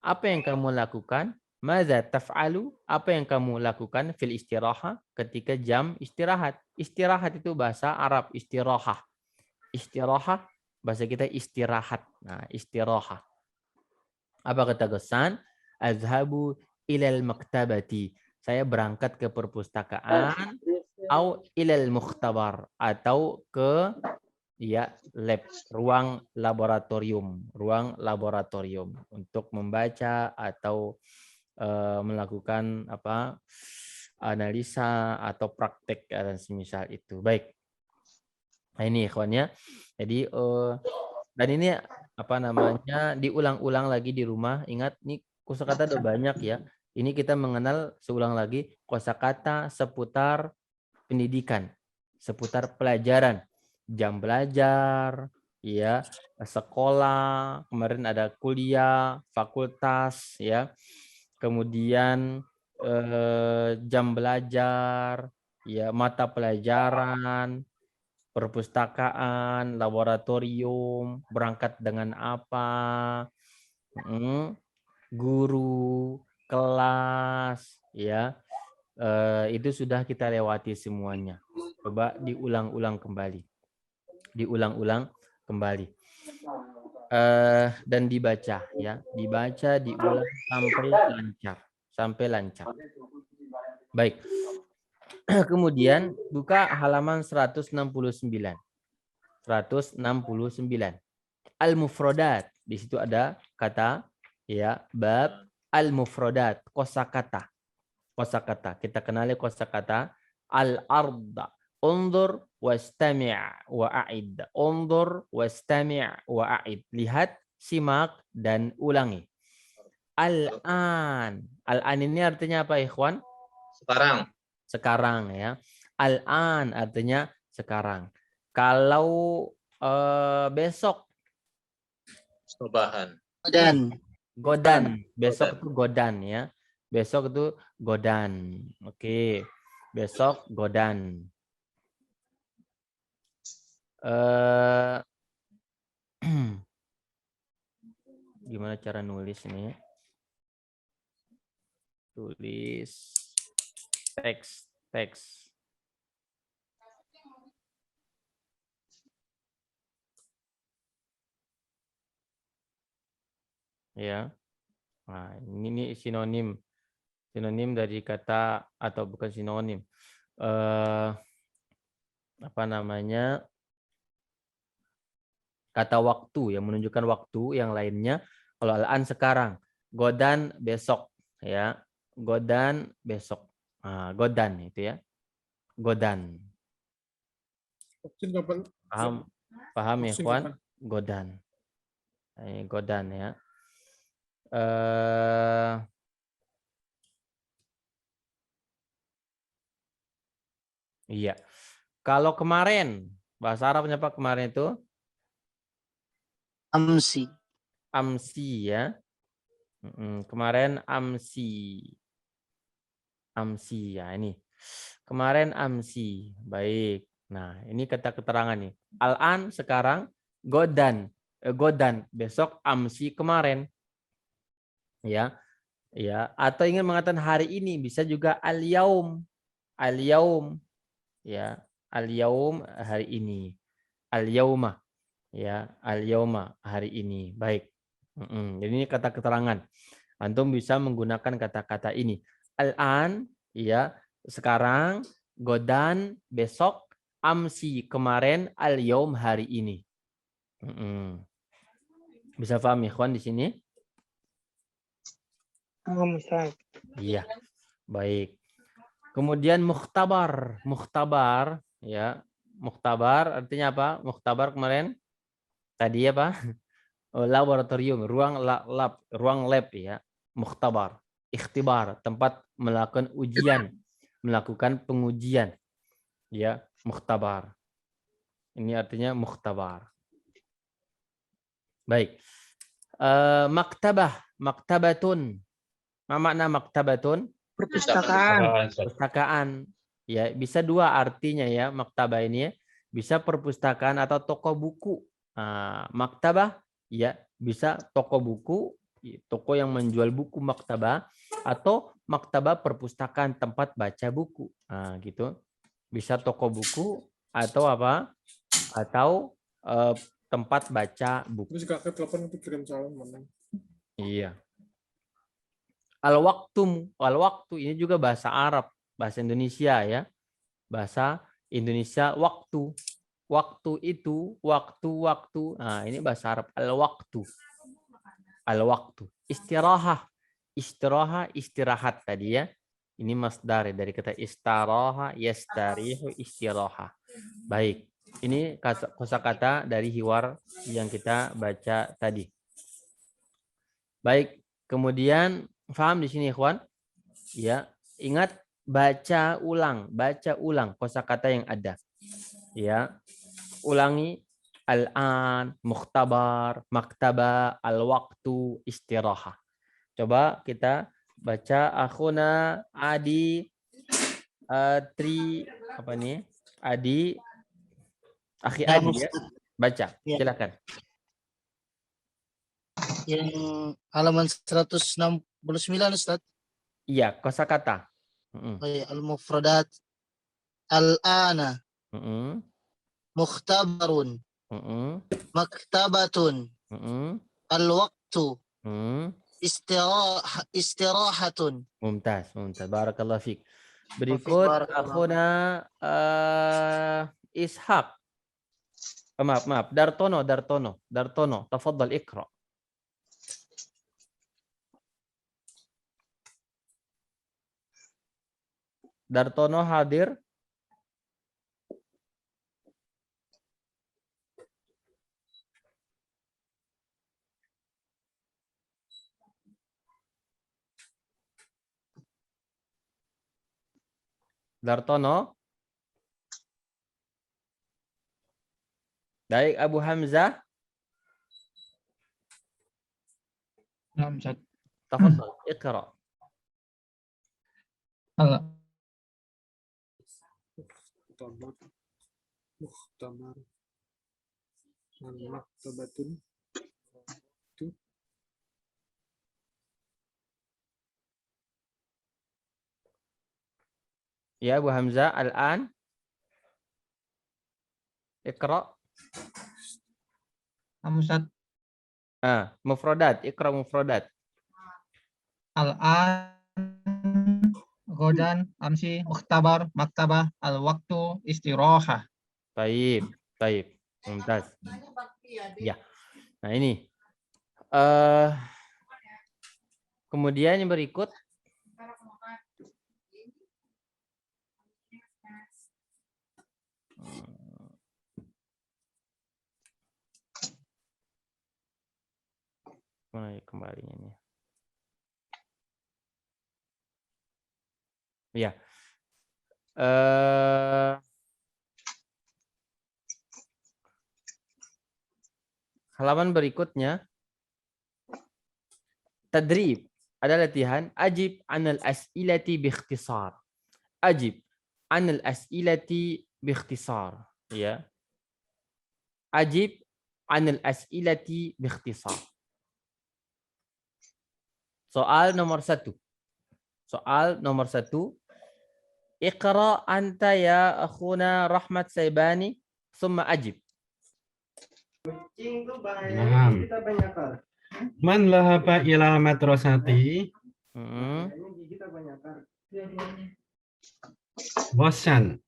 Apa yang kamu lakukan? Madza taf'alu? Apa yang kamu lakukan fil istirahah ketika jam istirahat? Istirahat itu bahasa Arab, istirahah. Istirahah bahasa kita istirahat. Nah, istirahah. Apa kata Ghassan? Azhabu ilal maktabati. Saya berangkat ke perpustakaan au ilal mukhtabar atau ke ya lab, ruang laboratorium untuk membaca atau melakukan apa analisa atau praktek dan semisal itu. Baik. Nah, ini ikhwannya. Jadi dan ini apa namanya diulang-ulang lagi di rumah. Ingat nih kosakata ada banyak ya. Ini kita mengenal seulang lagi kosakata seputar pendidikan, seputar pelajaran, jam belajar, ya, sekolah, kemarin ada kuliah, fakultas, ya. Kemudian jam belajar, ya, mata pelajaran, perpustakaan, laboratorium, berangkat dengan apa, guru, kelas, ya, itu sudah kita lewati semuanya. Coba diulang-ulang kembali, dan dibaca, ya, diulang sampai lancar, Baik. Kemudian buka halaman 169. Al-mufradat. Di situ ada kata ya, bab al-mufradat, kosakata. Kosakata. Kita kenali kosakata al-arda. Undur wastami' wa'id. Undur wastami' wa'id. Lihat, simak dan ulangi. Al-an. Al-an ini artinya apa, ikhwan? Sekarang ya. Al-an artinya sekarang. Kalau besok sobahan. Godan. Besok itu godan ya. Besok itu godan. Oke. Besok godan. Gimana cara nulis ini? Tulis teks. Ya. Nah, ini sinonim. Sinonim dari kata atau bukan sinonim. Apa namanya? Kata waktu yang menunjukkan waktu, yang lainnya kalau al-an sekarang, godan besok ya. Godan besok. Nah, godan itu ya. Godan. Paham ya, kawan? Godan. Ini godan ya. Iya. Kalau kemarin, bahasa Arabnya apa kemarin itu? Amsi. Amsi ya. Kemarin amsi. Amsi ya ini. Kemarin amsi. Baik. Nah, ini kata keterangan nih. Al-an sekarang, godan. Godan besok, amsi kemarin. Ya. Ya, atau ingin mengatakan hari ini bisa juga al-yaum. Al-yaum ya, al-yaum hari ini. Al-yauma ya, al-yauma hari ini. Baik. Jadi ini kata keterangan. Antum bisa menggunakan kata-kata ini. Al-an ya, sekarang, godan besok, amsi kemarin, al-yaum hari ini. Bisa paham ikhwan di sini? Iya. Baik. Kemudian mukhtabar. Mukhtabar ya. Mukhtabar artinya apa? Mukhtabar kemarin tadi apa? Laboratorium, ruang lab ya. Mukhtabar. Ikhtibar, tempat melakukan ujian, melakukan pengujian. Ya, mukhtabar. Ini artinya mukhtabar. Baik. Maktabah, maktabatun. Apa makna maktabatun? Perpustakaan. Perpustakaan. Ya, bisa dua artinya ya maktabah ini ya. Bisa perpustakaan atau toko buku. Maktabah ya bisa toko buku, toko yang menjual buku maktabah, atau maktabah perpustakaan tempat baca buku. Gitu. Bisa toko buku atau apa? Atau tempat baca buku. Terus kakak telepon untuk kirim salam mana? Iya. Al-waktu ini juga bahasa Arab, bahasa Indonesia ya. Bahasa Indonesia waktu. Waktu itu, waktu. Nah, ini bahasa Arab al-waktu. Al-waktu. Istirahah. Istirahat tadi ya. Ini masdar dari kata istaraha, yastarihu, istiraha. Baik. Ini kosakata dari hiwar yang kita baca tadi. Baik. Kemudian paham di sini, ikhwan? Ya, ingat baca ulang kosakata yang ada. Ya. Ulangi al-an, mukhtabar, maktaba, al-waktu, istiraha. Coba kita baca akhuna Adi Akhi Adi ya. Baca, silakan. Yang halaman 169 Ustaz. Iya, kosakata. Al-mufradat al-ana. Mukhtabarun. Maktabatun. Al-waqtu. Istirahatun. Mumtaz. Barakallahu fiik. Berikut akhuna Ishaq. Maaf. Dartono. Tafadhal ikra. Dartono hadir. Dartono. Baik, Abu Hamzah. Tafadhal, ikra. Mukhtamar. Maktabatun. Ya, Abu Hamzah, al-an. Ikra. Ustaz. Mufradat, ikra mufradat. Al-an, godan, amsi, mukhtabar, maktabah, al-waktu, istiraha. Baik. Mumtaz. Ya. Nah, ini. Kemudian yang berikut. Mana kembalinya nih? Ya. Halaman berikutnya. Tadrib. Ada latihan. Ajib anil as'ilati biikhtisar. Ajib anil as'ilati biikhtisar. Ya. Ajib anil as'ilati biikhtisar. Soal nomor 1. Soal nomor 1. Iqra anta ya akhuna Rahmat Saibani, summa ajib. Naam. Man lahaba ila madrasati Bosan.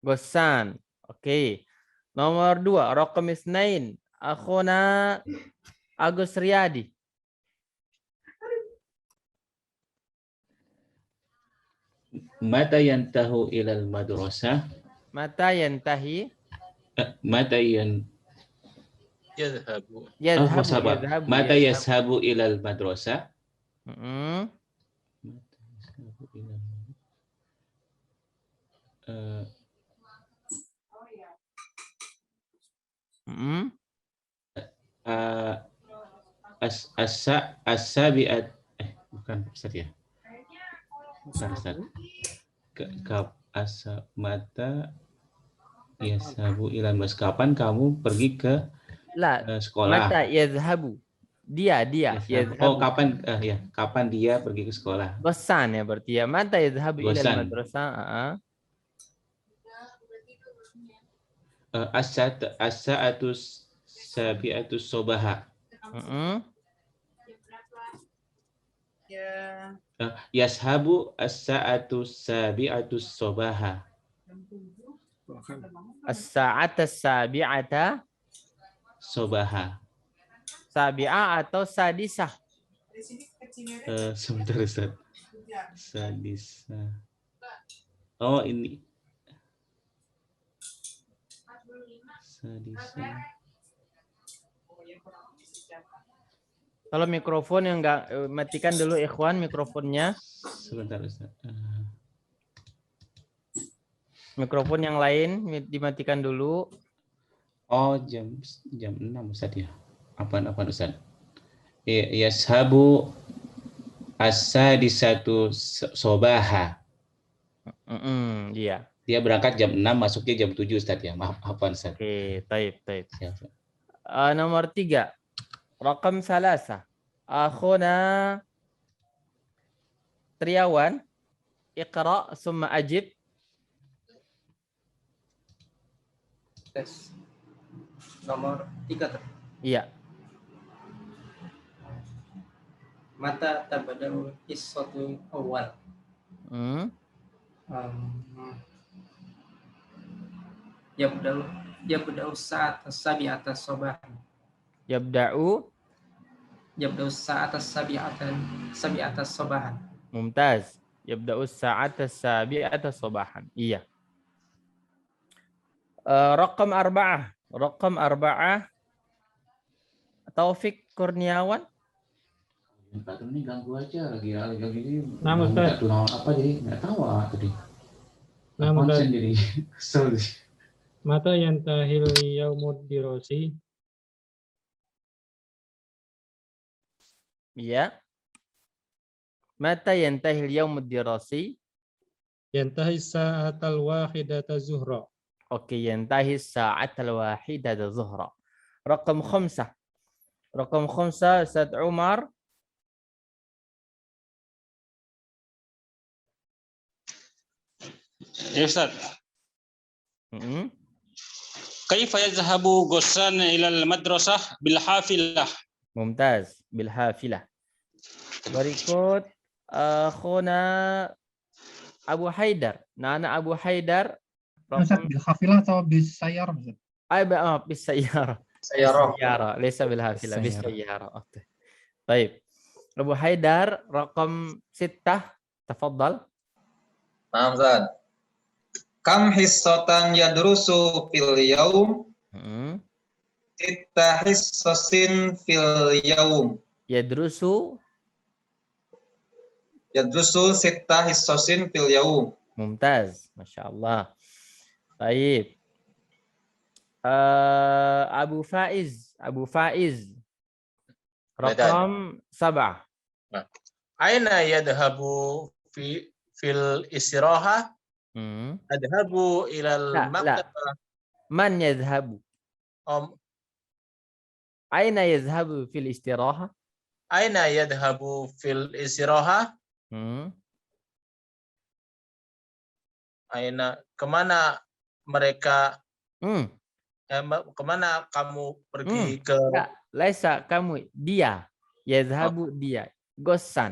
Gosan. Oke. Nomor 2, raqam isnain. Akhuna Agus Riyadi. Mata yantahu ilal madrasah? Mata yantahi? Mata Yadhabu. Mata yashabu ilal madrasah? As-sabi'at bukan Ustaz ya. Bukan Ustaz. Mata yashabu ilal madrasah. Kapan kamu pergi ke sekolah? Mata yazhabu. Dia yazhabu. Oh, kapan kapan dia pergi ke sekolah? Gosan ya berarti ya. Mata yazhabu ilal madrasah. As-sa'atus sabi'atus sobaha. Yashabu as-sa'atus sabi'atus sobaha. As-sa'atus sabi'ata sobaha. Sabi'ah atau sadisah? Sebentar Ustaz. Sadisah. Oh, ini. Kalau mikrofon yang enggak, matikan dulu ikhwan mikrofonnya. Sebentar Ustaz. Mikrofon yang lain dimatikan dulu. Oh, jam 6 Ustaz ya. Apaan Ustaz? Yashabu as-sadisatu sobaha. Iya. Dia berangkat jam 6, masuknya jam 7 Ustaz ya. Maaf Ustaz. Oke, taib. Nomor 3. Raqam salasa. Akhuna Triawan. Iqra summa ajib. Tes. Nomor 3. Iya. Mata tabada'u qissatu awal. Yabda'u sa'at as-sabi'ata sabahan. Yabda'u sa'at as-sabi'ata sabahan. Mumtaz. Yabda'u sa'at as-sabi'ata sabahan. Iya. Raqam 4. Raqam 4. Taufik Kurniawan. Pak ini ganggu aja lagi ini. Nama Ustaz. Apa jadi nggak tahu tadi. Nama Ustaz jadi kesel. Mata yantahil yaumud dirasi. Iya. Mata yantahil yaumud dirasi? Yantahi sa'atal wahidata zuhra. Oke, yantahi sa'atal wahidata zuhra. Raqam 5. Raqam 5 Ustaz Umar. Ya Ustaz. Kaifa yazhabu Ghassan ila al-madrasah bil hafilah? Mumtaz, bil hafilah. Berikut akhuna Abu Haidar. Nana Abu Haidar. Ustaz, bil hafilah atau bis sayyarah? Bis sayyarah. Sayyarah. Laysa bil hafilah, bis sayyarah. Oke. Baik. Abu Haidar raqam 6. Tafadhal. Naam Ustaz. Kam hissatan yadrusu fil yaum? Sitta hissasin fil yaum. Yadrusu sitta hissasin fil yaum. Mumtaz, Masya Allah. Baik. Abu Faiz. Raqam 7. Aina yadhabu fil istiraha? Adhabu ilal maktabah. Man yadhabu? Aina yadhabu fil istiraha? Aina yadhabu fil istiraha? Aina, kemana mereka? Kemana kamu pergi ke? Ya, laisa kamu, dia. Yadhabu dia. Gosan.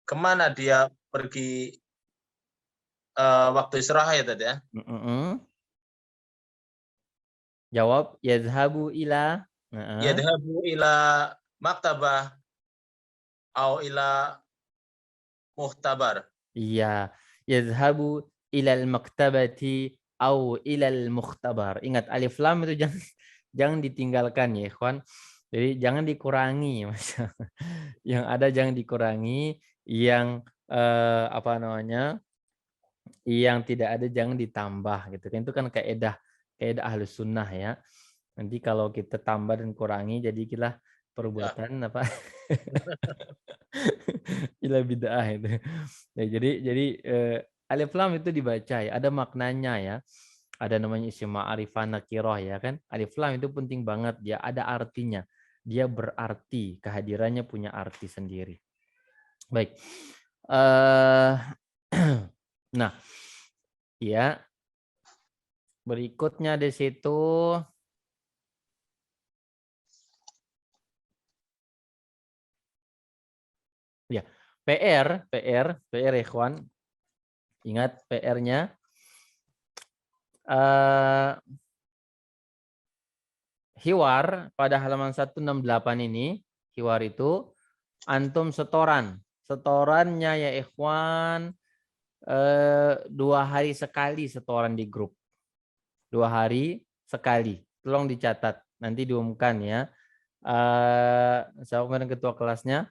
Kemana dia pergi waktu istirahat ya tadi ya? Jawab yadhabu ila. Yadhabu ila maktabah atau ila muhtabar. Iya, yadhabu ilal maktabati au ilal mukhtabar. Ingat alif lam itu jangan ditinggalkan ya, ikhwan. Jadi jangan dikurangi, Mas. Yang ada jangan dikurangi, yang apa namanya? Yang tidak ada jangan ditambah gitu kan. Itu kan kaidah Ahlus Sunnah ya. Nanti kalau kita tambah dan kurangi jadi kita perbuatan apa? Ila bid'ah itu. Ya, jadi alif lam itu dibaca ya, ada maknanya ya. Ada namanya isim ma'rifah nakirah ya kan. Alif lam itu penting banget, dia ada artinya. Dia berarti, kehadirannya punya arti sendiri. Baik. Nah, ya. Berikutnya di situ ya, PR ikhwan. Ingat PR-nya. Hiwar pada halaman 168 ini, hiwar itu antum setorannya ya ikhwan, 2 hari sekali setoran di grup, 2 hari sekali, tolong dicatat nanti diumumkan ya. Siapa kemarin ketua kelasnya?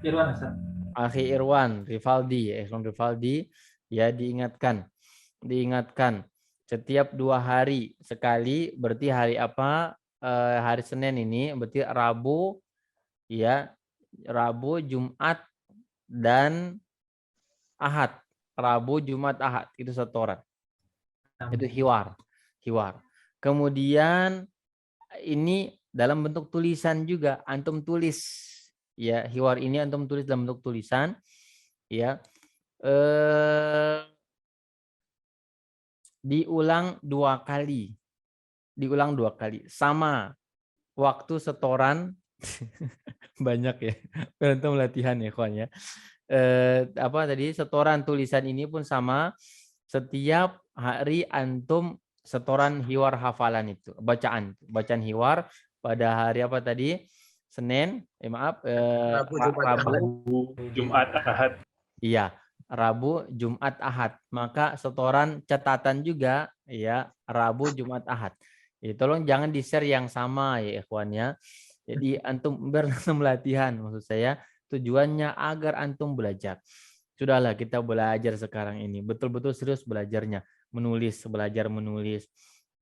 Irwan, Ustaz. Akhi Irwan Rivaldi ya, diingatkan setiap 2 hari sekali, berarti hari apa? Hari Senin ini berarti Rabu ya, Rabu, Jumat dan Ahad. Rabu, Jumat, Ahad itu setoran. Itu hiwar. Kemudian ini dalam bentuk tulisan juga, antum tulis ya, hiwar ini antum tulis dalam bentuk tulisan ya. Diulang 2 kali. Sama waktu setoran banyak ya. Antum latihan ya kawan ya. Apa tadi, setoran tulisan ini pun sama setiap hari antum setoran hiwar hafalan itu, bacaan hiwar pada hari apa tadi? Senin, Rabu, Jumat, Ahad. Iya, Rabu, Jumat, Ahad. Maka setoran catatan juga ya, Rabu, Jumat, Ahad. Ya, tolong jangan di-share yang sama ya ikhwan ya. Jadi antum bernam latihan, maksud saya tujuannya agar antum belajar. Sudahlah, kita belajar sekarang ini, betul-betul serius belajarnya, belajar menulis.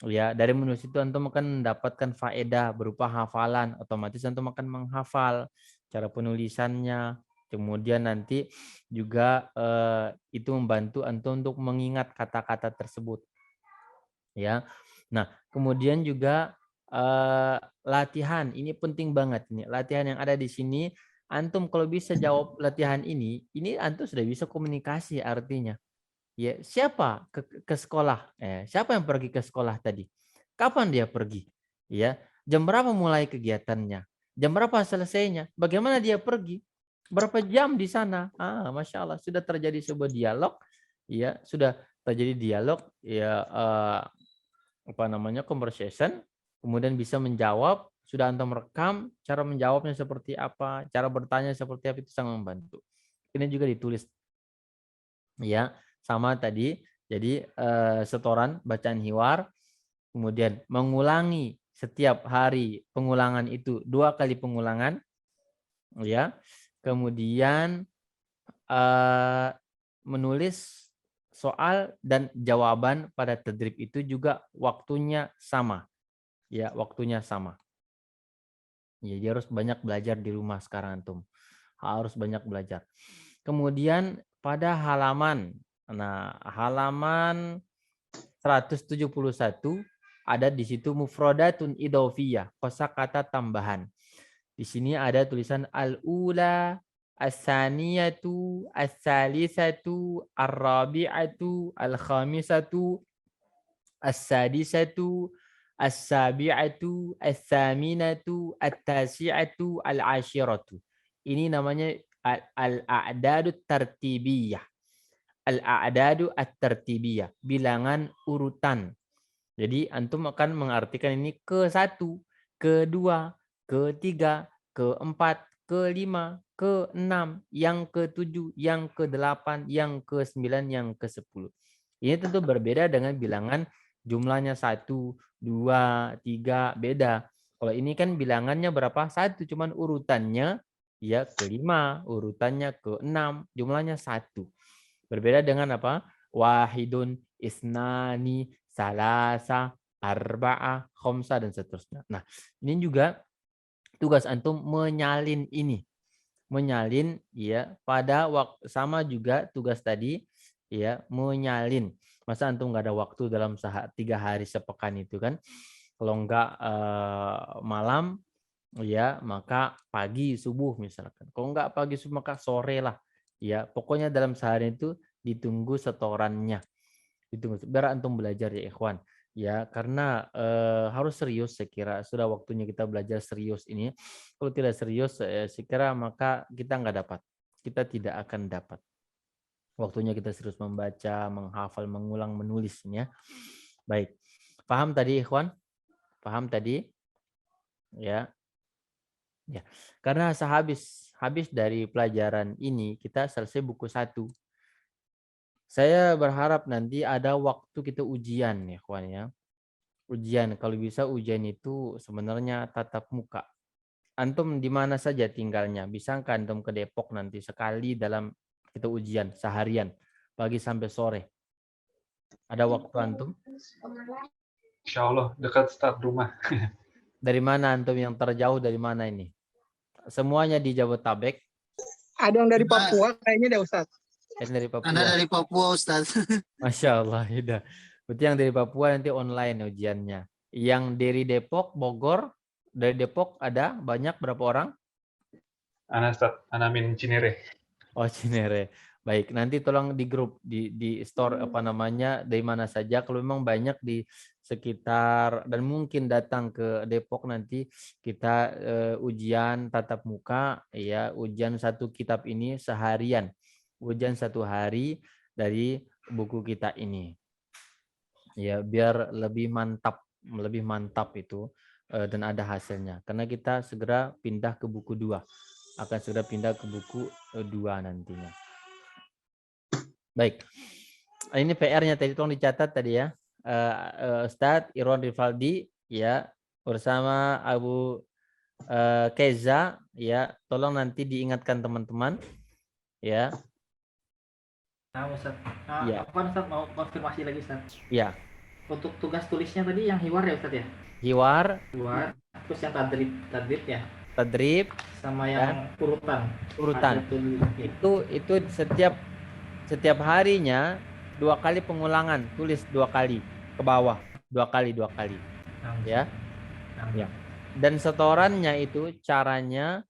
Ya, dari menulis itu antum akan mendapatkan faedah berupa hafalan, otomatis antum akan menghafal cara penulisannya. Kemudian nanti juga itu membantu antum untuk mengingat kata-kata tersebut. Ya. Nah, kemudian juga latihan, ini penting banget ini. Latihan yang ada di sini, antum kalau bisa jawab latihan ini antum sudah bisa komunikasi artinya. Ya, siapa ke sekolah? Siapa yang pergi ke sekolah tadi? Kapan dia pergi? Ya, jam berapa mulai kegiatannya? Jam berapa selesainya? Bagaimana dia pergi? Berapa jam di sana? Masya Allah, sudah terjadi sebuah dialog. Ya, sudah terjadi dialog. Ya, apa namanya, conversation. Kemudian bisa menjawab. Sudah antum rekam, cara menjawabnya seperti apa, cara bertanya seperti apa, itu sangat membantu. Ini juga ditulis. Ya, sama tadi. Jadi setoran bacaan hiwar, kemudian mengulangi setiap hari pengulangan itu 2 kali pengulangan. Ya. Kemudian menulis soal dan jawaban pada tadrib itu juga waktunya sama. Ya, waktunya sama. Jadi harus banyak belajar di rumah sekarang antum. Harus banyak belajar. Kemudian pada halaman 171 ada di situ mufradatun idhofiyah, kosakata tambahan. Di sini ada tulisan al-ula, as-saniyatu, as-salisatu, ar-rabi'atu, al-khamisatu, as-sadisatu, as-sabi'atu, as-saminatu, at-tasi'atu, al-ashiratu. Ini namanya al-a'dadu tartibiyah. Al-a'dadu at-tartibiyah, bilangan urutan. Jadi antum akan mengartikan ini ke-1, ke-2, ke-3, ke-4, ke-5, ke-6, yang ke-7, yang ke-8, yang ke-9, yang ke-10. Ini tentu berbeda dengan bilangan jumlahnya 1, 2, 3, beda. Kalau ini kan bilangannya berapa? 1, cuman urutannya ya ke-5, urutannya ke-6, jumlahnya 1. Berbeda dengan apa? Wahidun, isnani, salasa, arba'ah, khamsa, dan seterusnya. Nah, ini juga tugas antum menyalin ini. Menyalin ya pada waktu sama juga tugas tadi ya, menyalin. Masa antum nggak ada waktu dalam 3 hari sepekan itu kan? Kalau nggak malam ya maka pagi subuh misalkan. Kalau nggak pagi subuh maka sore lah. Ya, pokoknya dalam sehari itu ditunggu setorannya. Ditunggu biar antum belajar ya ikhwan. Ya, karena harus serius saya kira. Sudah waktunya kita belajar serius ini. Kalau tidak serius saya kira maka kita nggak dapat. Kita tidak akan dapat. Waktunya kita serius membaca, menghafal, mengulang, menulis ya. Baik. Paham tadi ikhwan? Paham tadi? Ya. Ya. Karena habis dari pelajaran ini kita selesai buku 1. Saya berharap nanti ada waktu kita ujian ya kawan ya. Ujian, kalau bisa ujian itu sebenarnya tatap muka. Antum di mana saja tinggalnya? Bisa nggak antum ke Depok nanti sekali dalam kita ujian seharian, pagi sampai sore? Ada waktu antum? Insya Allah dekat start rumah. Dari mana antum yang terjauh dari mana ini? Semuanya di Jabodetabek? Ada yang dari Papua kayaknya deh Ustaz. Yang dari Papua. Ada dari Papua Ustaz. Masya Allah, ya. Berarti yang dari Papua nanti online ujiannya. Yang dari Depok, Bogor, dari Depok ada banyak berapa orang? Anamin Cinere. Oh Cinere. Baik, nanti tolong di grup di store apa namanya dari mana saja. Kalau memang banyak di sekitar dan mungkin datang ke Depok nanti kita ujian tatap muka ya, ujian 1 kitab ini seharian. Ujian 1 hari dari buku kita ini. Ya, biar lebih mantap itu dan ada hasilnya. Karena kita segera pindah ke buku 2. Akan segera pindah ke buku 2 nantinya. Baik. Ini PR-nya tadi tolong dicatat tadi ya. Ustadz Irwan Rifaldi ya bersama Abu Keza ya, tolong nanti diingatkan teman-teman ya. Nah, Ustaz. Ya. Ustaz mau konfirmasi lagi Ustaz. Ya. Untuk tugas tulisnya tadi yang hiwar ya Ustaz ya? Hiwar. Terus yang tadrib ya? Tadrib sama yang urutan. Itu setiap harinya 2 kali pengulangan, tulis 2 kali ke bawah, 2 kali. Ya. Ya. Dan setorannya itu caranya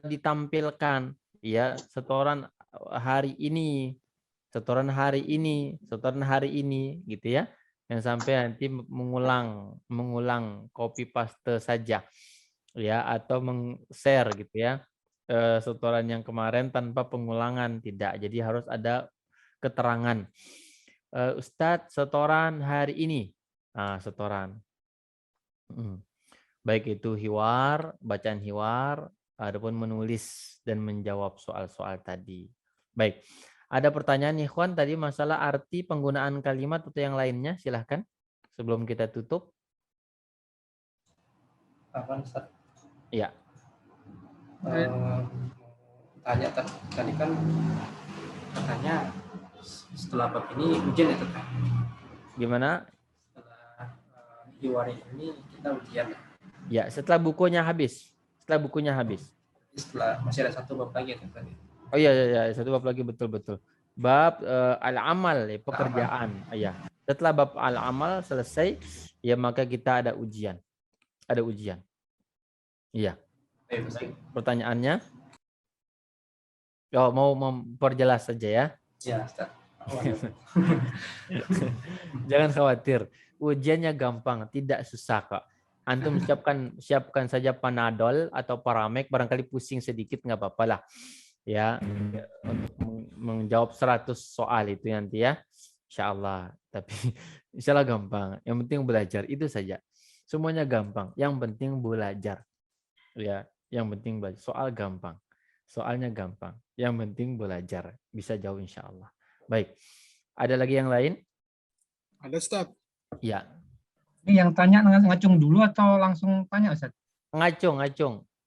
ditampilkan ya, setoran hari ini gitu ya. Yang sampai nanti mengulang copy paste saja. Ya, atau meng-share gitu ya. Setoran yang kemarin tanpa pengulangan, tidak. Jadi harus ada keterangan. Ustadz, setoran hari ini. Nah, setoran. Baik itu hiwar, bacaan hiwar, ataupun menulis dan menjawab soal-soal tadi. Baik. Ada pertanyaan ikhwan tadi masalah arti penggunaan kalimat atau yang lainnya, silahkan sebelum kita tutup. Apa Ustaz? Ya. Tanya tadi kan katanya setelah bab ini ujian ya tetap. Gimana? Setelah hiwar ini kita ujian. Ya, setelah bukunya habis. Setelah masih ada 1 bab lagi ya tadi. Oh iya, 1 bab lagi, betul. Bab al-amal, pekerjaan. Iya. Setelah bab al-amal selesai, ya maka kita ada ujian. Ada ujian. Iya. Pertanyaannya? Oh, mau memperjelas saja ya? Ya, Ustaz. Jangan khawatir. Ujiannya gampang, tidak susah kok. Antum siapkan saja Panadol atau Paramek, barangkali pusing sedikit nggak apa-apa lah. Ya, untuk menjawab 100 soal itu nanti ya. Insyaallah. Tapi insyaallah gampang. Yang penting belajar itu saja. Semuanya gampang. Yang penting belajar. Ya, yang penting belajar. Soal gampang. Soalnya gampang. Yang penting belajar. Bisa jauh insyaallah. Baik. Ada lagi yang lain? Ada, Ustaz. Ya. Ini yang tanya ngacung dulu atau langsung tanya, Ustaz? Ngacung.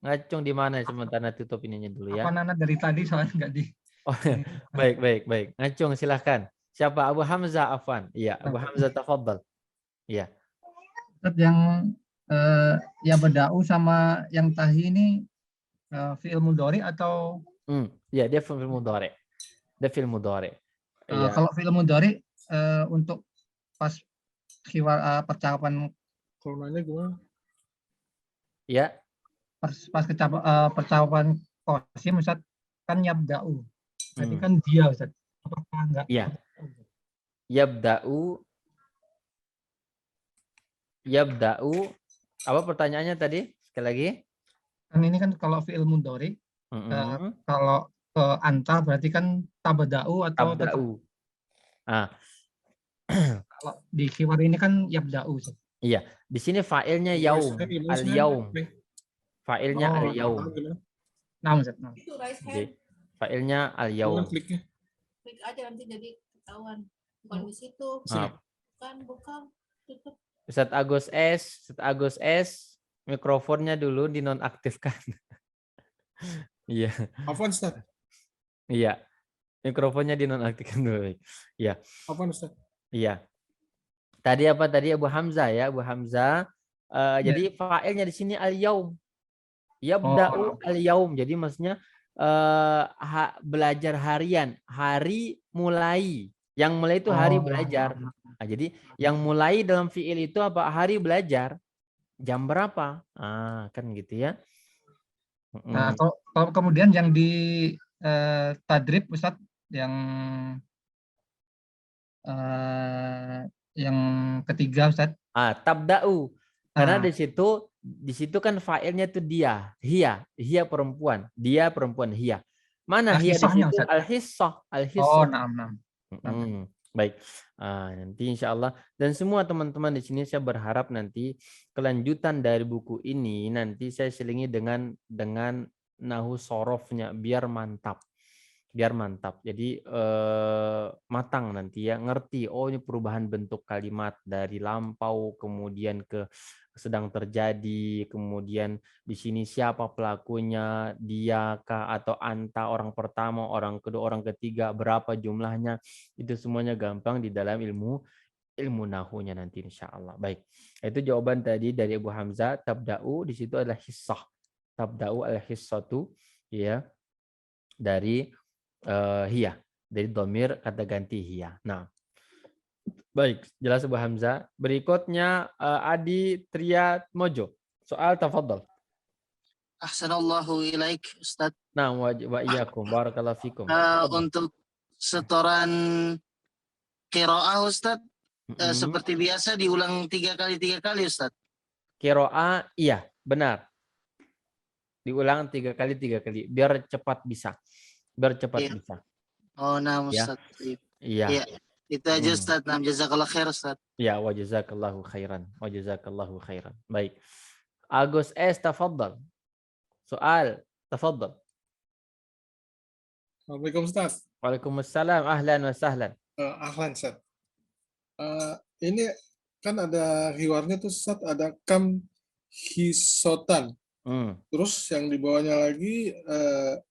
Ngacung di mana sementara tutup ininya dulu ya. Apa Nana dari tadi soalnya nggak di. Oh, baik. Ngacung silahkan. Siapa? Abu Hamzah Afwan. Iya, Abu Hamzah tafadhal. Iya. Ustaz, yang ya bedau sama yang tahi ini fi'il mudhari atau Ya, dia fi'il mudhari. Dia fi'il mudhari. Iya. Kalau fi'il mudhari untuk pas percakapan Corona gimana? Ya. Pas percakapan Qasim, Ustaz, kan yabda'u. Jadi kan dia, Ustaz. Apakah enggak? Iya. Yabda'u. Apa pertanyaannya tadi? Sekali lagi. Kan ini kan kalau fi'il mudhari, kalau anta berarti kan tabda'u atau tabda'u. Kalau di khiwar ini kan yabda'u. Iya, di sini fa'ilnya yaum, al-yaum. Fa'ilnya al-yaum. Nah, Ustaz. Jadi, fa'ilnya al-yaum. Klik aja nanti jadi ketahuan. Bukan di situ. Bukan. Tutup. Ustaz Agus S, mikrofonnya dulu dinonaktifkan. Iya. Afwan, Ustaz. Iya. Mikrofonnya dinonaktifkan dulu. Iya. Afwan, Ustaz. Iya. Tadi apa tadi Abu Hamzah ya, Abu Hamzah. Jadi fa'ilnya di sini al-yaum. Yabda'u al-yaum. Jadi maksudnya belajar harian, hari mulai. Yang mulai itu hari belajar. Nah, jadi yang mulai dalam fi'il itu apa? Hari belajar. Jam berapa? Kan gitu ya. Nah, kalau kemudian yang di tadrib, Ustaz, yang ketiga, Ustaz. Tabda'u. Karena di situ kan fa'ilnya itu dia, hiya perempuan, dia perempuan hiya. Mana hiya di situ? Al-hissah. Oh, na'am. Baik. Nanti insya Allah dan semua teman-teman di sini saya berharap nanti kelanjutan dari buku ini nanti saya selingi dengan nahu sorofnya biar mantap. Jadi matang nanti ya, ngerti. Oh, ini perubahan bentuk kalimat dari lampau kemudian ke sedang terjadi, kemudian di sini siapa pelakunya, dia kah atau anta, orang pertama, orang kedua, orang ketiga, berapa jumlahnya, itu semuanya gampang di dalam ilmu nahunya nanti insya Allah. Baik, itu jawaban tadi dari Abu Hamzah. Tabda'u di situ adalah hissah. Tabda'u al-hissatu ya dari hiya, dari domir kata ganti hiya. Nah, baik, jelas Abu Hamzah. Berikutnya Adi Triatmojo. Soal tafadhal. Ahsanallahu ilaik, Ustaz. Nah, wa iyyakum, barakallahu fikum. Untuk setoran qiraah, Ustaz, seperti biasa diulang 3 kali, Ustaz. Qiraah, iya, benar. Diulang 3 kali, biar cepat bisa. Bisa. Oh, nah, Ustaz. Iya. Itu aja, Ustaz. Nah, jazakallah khair, Ustaz. Ya, wa jazakallahu khairan. Baik. Agus S, tafadhal. Soal, tafadhal. Assalamualaikum, Ustaz. Waalaikumsalam. Ahlan wa sahlan. Ahlan, Ustaz. Ini kan ada hiwarnya tuh, Ustaz, ada kam hisotan. Terus yang di bawahnya lagi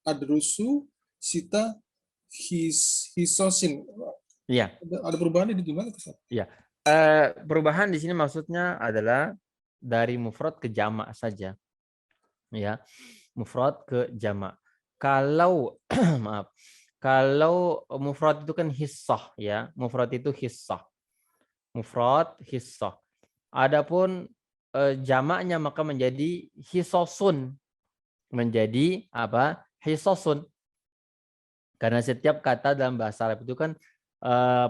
adrusu sita hisosin. Iya. Ada perubahan di mana, Ustaz? Iya. Perubahan di sini maksudnya adalah dari mufrad ke jamak saja. Ya. Mufrad ke jamak. Kalau kalau mufrad itu kan hissah ya. Mufrad itu hissah. Mufrad hissah. Adapun jamaknya maka menjadi hisosun. Menjadi apa? Hisosun. Karena setiap kata dalam bahasa Arab itu kan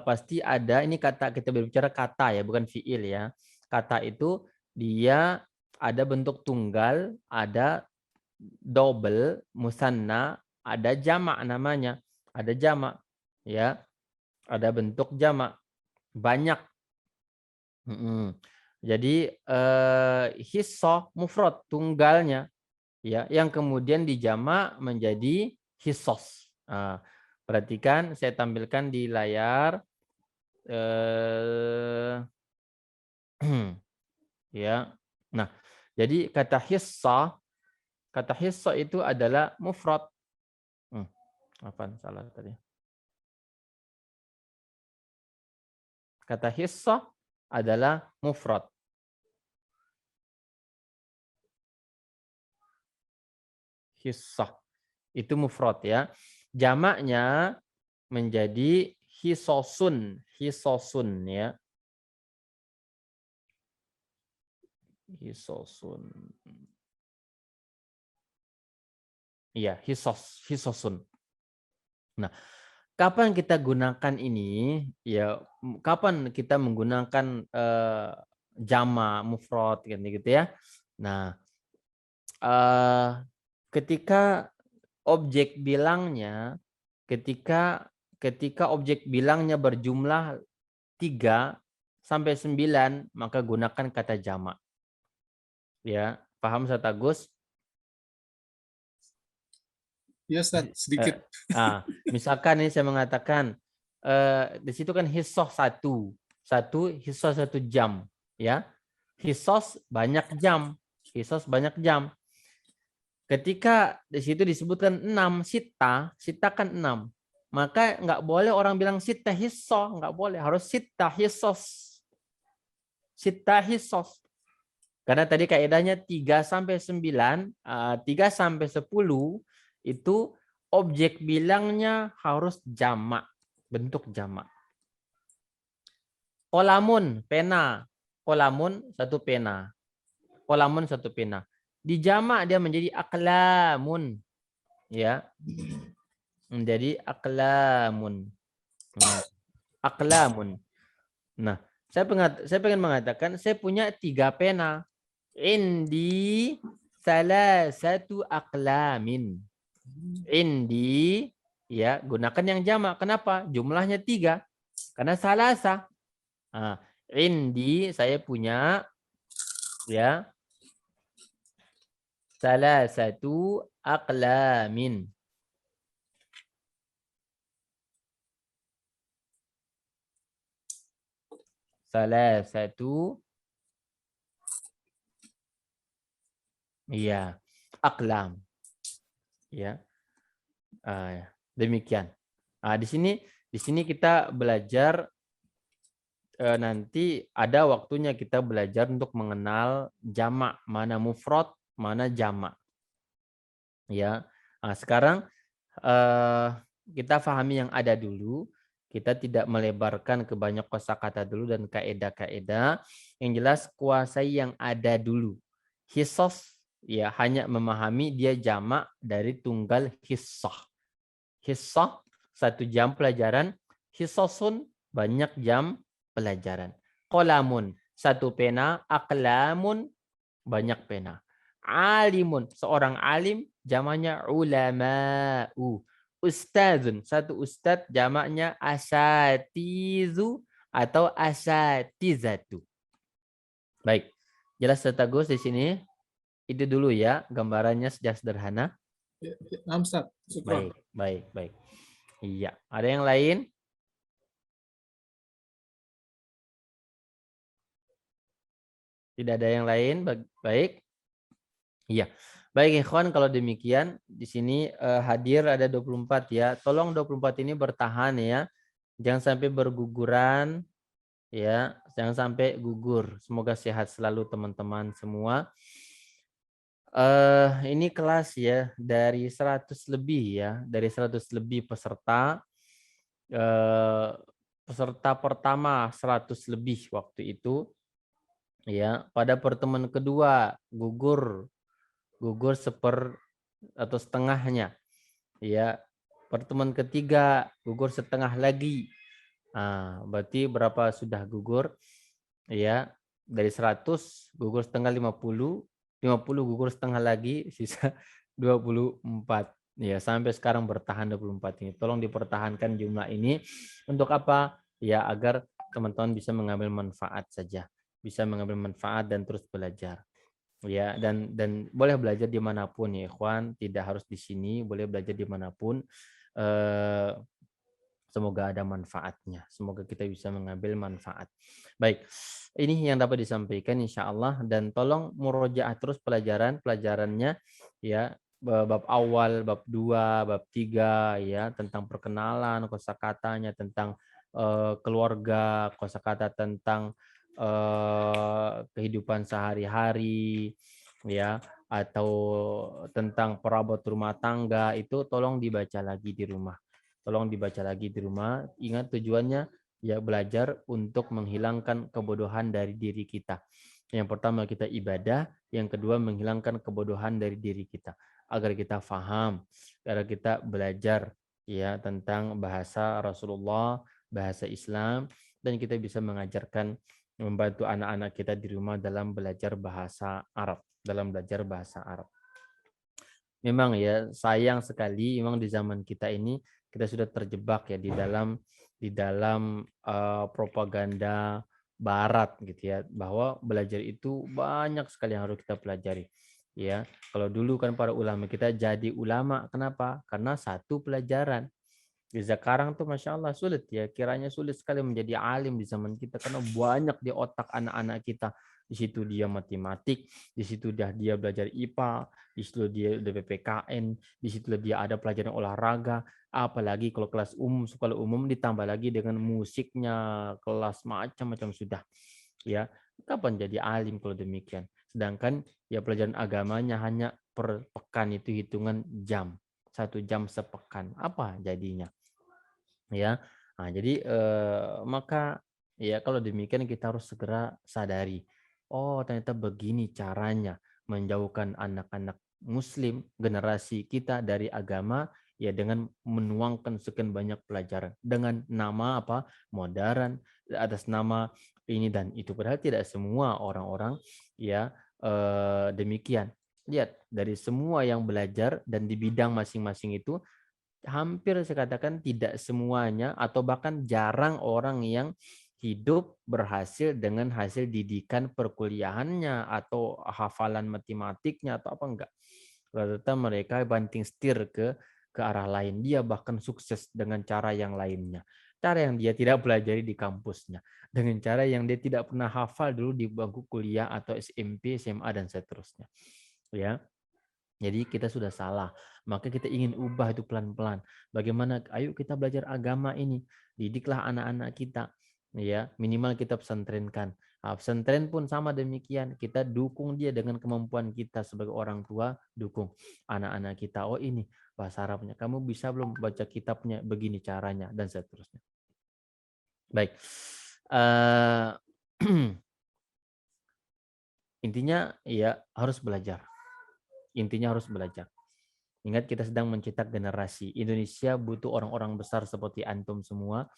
pasti ada, ini kata, kita berbicara kata ya, bukan fiil ya. Kata itu dia ada bentuk tunggal, ada double, musanna, ada jamak namanya. Ada jamak ya. Ada bentuk jamak. Banyak. Jadi hissah mufrad tunggalnya ya, yang kemudian dijamak menjadi hissos. Perhatikan, saya tampilkan di layar ya. Nah, jadi kata hissah itu adalah mufrad. Apaan salah tadi? Kata hissah adalah mufrad. Hissah itu mufrad ya. Jamaknya menjadi hisosun ya. Hisosun. Iya, hisosun. Nah, kapan kita gunakan ini? Ya, kapan kita menggunakan jamak mufrad gitu ya. Nah, ketika objek bilangnya ketika objek bilangnya berjumlah 3 sampai 9, maka gunakan kata jamak. Ya, paham Ustaz Agus? Ya, Ustaz, sedikit. Misalkan ini saya mengatakan di situ kan hissoh satu hissoh 1 jam ya. Hissos banyak jam. Ketika di situ disebutkan 6 sita kan 6. Maka nggak boleh orang bilang sita hissoh, nggak boleh, harus sita hissos. Karena tadi kaidahnya 3 sampai 9, 3 sampai 10 itu objek bilangnya harus jamak, bentuk jamak. Qolamun, pena. Qolamun 1 pena. Qolamun 1 pena. Dijamak dia menjadi aqlamun. Ya. Menjadi aqlamun. Aqlamun. Nah, saya pengen mengatakan saya punya 3 pena. Indi salasatu aqlamin. Indi ya, gunakan yang jamak. Kenapa? Jumlahnya 3. Karena salasa. Indi saya punya ya salasatu aqlamin. Salasatu iya aqlam. Ya. Demikian. Di sini kita belajar nanti ada waktunya kita belajar untuk mengenal jamak, mana mufrad, mana jamak. Ya. Sekarang kita pahami yang ada dulu. Kita tidak melebarkan ke banyak kosakata dulu dan kaidah-kaidah. Yang jelas kuasai yang ada dulu. Hissos ya hanya memahami dia jamak dari tunggal hissah. Hissah 1 jam pelajaran, hissosun banyak jam pelajaran. Qolamun 1 pena, aqlamun banyak pena. Alimun seorang alim jamaknya ulama'u. Ustadzun 1 ustadz jamaknya asatizu atau asatizatu. Baik. Jelas Ustaz Agus di sini? Itu dulu ya, gambarannya sudah sederhana. Ustaz. Baik. Iya, ada yang lain? Tidak ada yang lain? Baik. Iya. Baik ikhwan, kalau demikian di sini hadir ada 24 ya. Tolong 24 ini bertahan ya. Jangan sampai berguguran ya, jangan sampai gugur. Semoga sehat selalu teman-teman semua. Ini kelas ya dari 100 lebih ya, dari 100 lebih peserta. peserta pertama 100 lebih waktu itu, ya. Pada pertemuan kedua gugur atau setengahnya, ya. Pertemuan ketiga gugur setengah lagi. Nah, berarti berapa sudah gugur? Ya, dari 100 gugur setengah 50 gugur setengah lagi, sisa 24. Ya, sampai sekarang bertahan 24 ini. Tolong dipertahankan jumlah ini untuk apa? Ya, agar teman-teman bisa mengambil manfaat saja. Bisa mengambil manfaat dan terus belajar. Ya, dan boleh belajar dimanapun ya, ikhwan. Tidak harus di sini, boleh belajar dimanapun. Semoga ada manfaatnya. Semoga kita bisa mengambil manfaat. Baik, ini yang dapat disampaikan insya Allah. Dan tolong murojaah terus pelajarannya ya. Bab awal, bab 2, bab 3 ya, tentang perkenalan, kosakatanya, tentang keluarga, kosakata tentang kehidupan sehari-hari ya, atau tentang perabot rumah tangga, itu tolong dibaca lagi di rumah. Tolong dibaca lagi di rumah. Ingat tujuannya ya, belajar untuk menghilangkan kebodohan dari diri kita. Yang pertama kita ibadah, yang kedua menghilangkan kebodohan dari diri kita. Agar kita faham, agar kita belajar ya tentang bahasa Rasulullah, bahasa Islam, dan kita bisa mengajarkan, membantu anak-anak kita di rumah dalam belajar bahasa Arab, Memang ya sayang sekali, memang di zaman kita ini kita sudah terjebak ya di dalam propaganda Barat gitu ya, bahwa belajar itu banyak sekali yang harus kita pelajari. Ya, kalau dulu kan para ulama kita jadi ulama, kenapa? Karena satu pelajaran. Sekarang tuh Masya Allah sulit ya, kiranya sulit sekali menjadi alim di zaman kita karena banyak di otak anak-anak kita. Di situ dia matematik, di situ dia belajar IPA, di situ dia ada PPKN, di situ dia ada pelajaran olahraga, apalagi kalau kelas umum, sekolah umum ditambah lagi dengan musiknya, kelas macam-macam sudah. Ya, kapan jadi alim kalau demikian? Sedangkan ya pelajaran agamanya hanya per pekan itu hitungan jam, 1 jam sepekan. Apa jadinya? Ya, nah, jadi maka ya kalau demikian kita harus segera sadari, oh ternyata begini caranya menjauhkan anak-anak Muslim generasi kita dari agama ya, dengan menuangkan sekian banyak pelajaran dengan nama apa modern, atas nama ini dan itu, padahal tidak semua orang-orang ya demikian. Lihat dari semua yang belajar dan di bidang masing-masing itu, hampir saya katakan tidak semuanya atau bahkan jarang orang yang hidup berhasil dengan hasil didikan perkuliahannya atau hafalan matematiknya atau apa enggak. Rata-rata mereka banting setir ke arah lain. Dia bahkan sukses dengan cara yang lainnya. Cara yang dia tidak pelajari di kampusnya. Dengan cara yang dia tidak pernah hafal dulu di bangku kuliah atau SMP, SMA, dan seterusnya. Ya. Jadi kita sudah salah. Maka kita ingin ubah itu pelan-pelan. Bagaimana? Ayo kita belajar agama ini. Didiklah anak-anak kita. Ya, minimal kita pesantrenkan. Pesantren pun sama demikian. Kita dukung dia dengan kemampuan kita sebagai orang tua. Dukung anak-anak kita. Oh ini bahasa Arabnya. Kamu bisa belum baca kitabnya? Begini caranya. Dan seterusnya. Baik. Intinya ya harus belajar. Intinya harus belajar. Ingat kita sedang mencetak generasi. Indonesia butuh orang-orang besar seperti antum semua.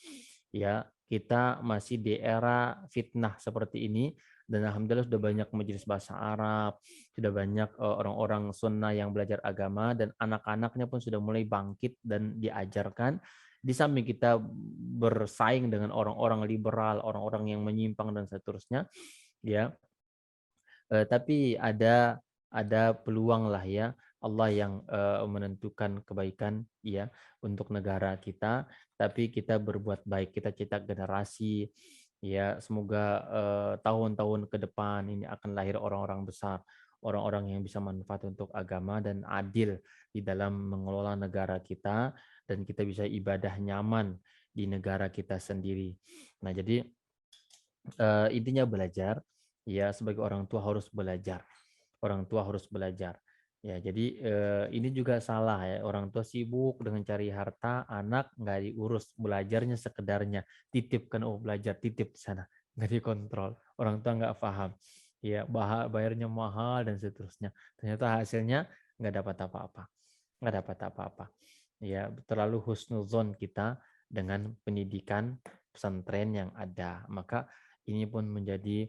Ya, kita masih di era fitnah seperti ini dan alhamdulillah sudah banyak majelis bahasa Arab, sudah banyak orang-orang sunnah yang belajar agama dan anak-anaknya pun sudah mulai bangkit dan diajarkan. Di samping kita bersaing dengan orang-orang liberal, orang-orang yang menyimpang dan seterusnya, ya. Tapi ada peluang lah ya, Allah yang menentukan kebaikan ya untuk negara kita, tapi kita berbuat baik, kita cetak generasi ya, semoga tahun-tahun ke depan ini akan lahir orang-orang besar, orang-orang yang bisa manfaat untuk agama dan adil di dalam mengelola negara kita, dan kita bisa ibadah nyaman di negara kita sendiri. Nah, jadi intinya belajar ya, sebagai orang tua harus belajar. Orang tua harus belajar. Ya, jadi ini juga salah ya. Orang tua sibuk dengan cari harta, anak nggak diurus, belajarnya sekedarnya. Titipkan, oh belajar, titip di sana. Nggak dikontrol. Orang tua nggak paham. Ya, bayarnya mahal dan seterusnya. Ternyata hasilnya nggak dapat apa-apa. Nggak dapat apa-apa. Ya, terlalu husnuzon kita dengan pendidikan pesantren yang ada. Maka ini pun menjadi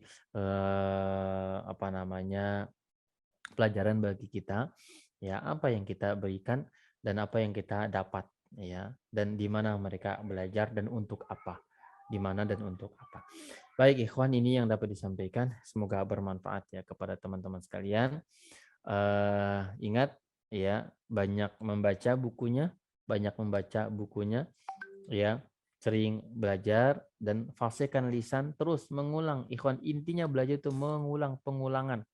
pelajaran bagi kita, ya, apa yang kita berikan dan apa yang kita dapat, ya, dan di mana mereka belajar dan untuk apa, di mana dan untuk apa. Baik ikhwan, ini yang dapat disampaikan, semoga bermanfaat ya kepada teman-teman sekalian. Ingat ya, banyak membaca bukunya, ya, sering belajar dan fasihkan lisan, terus mengulang. Ikhwan, intinya belajar itu mengulang, pengulangan.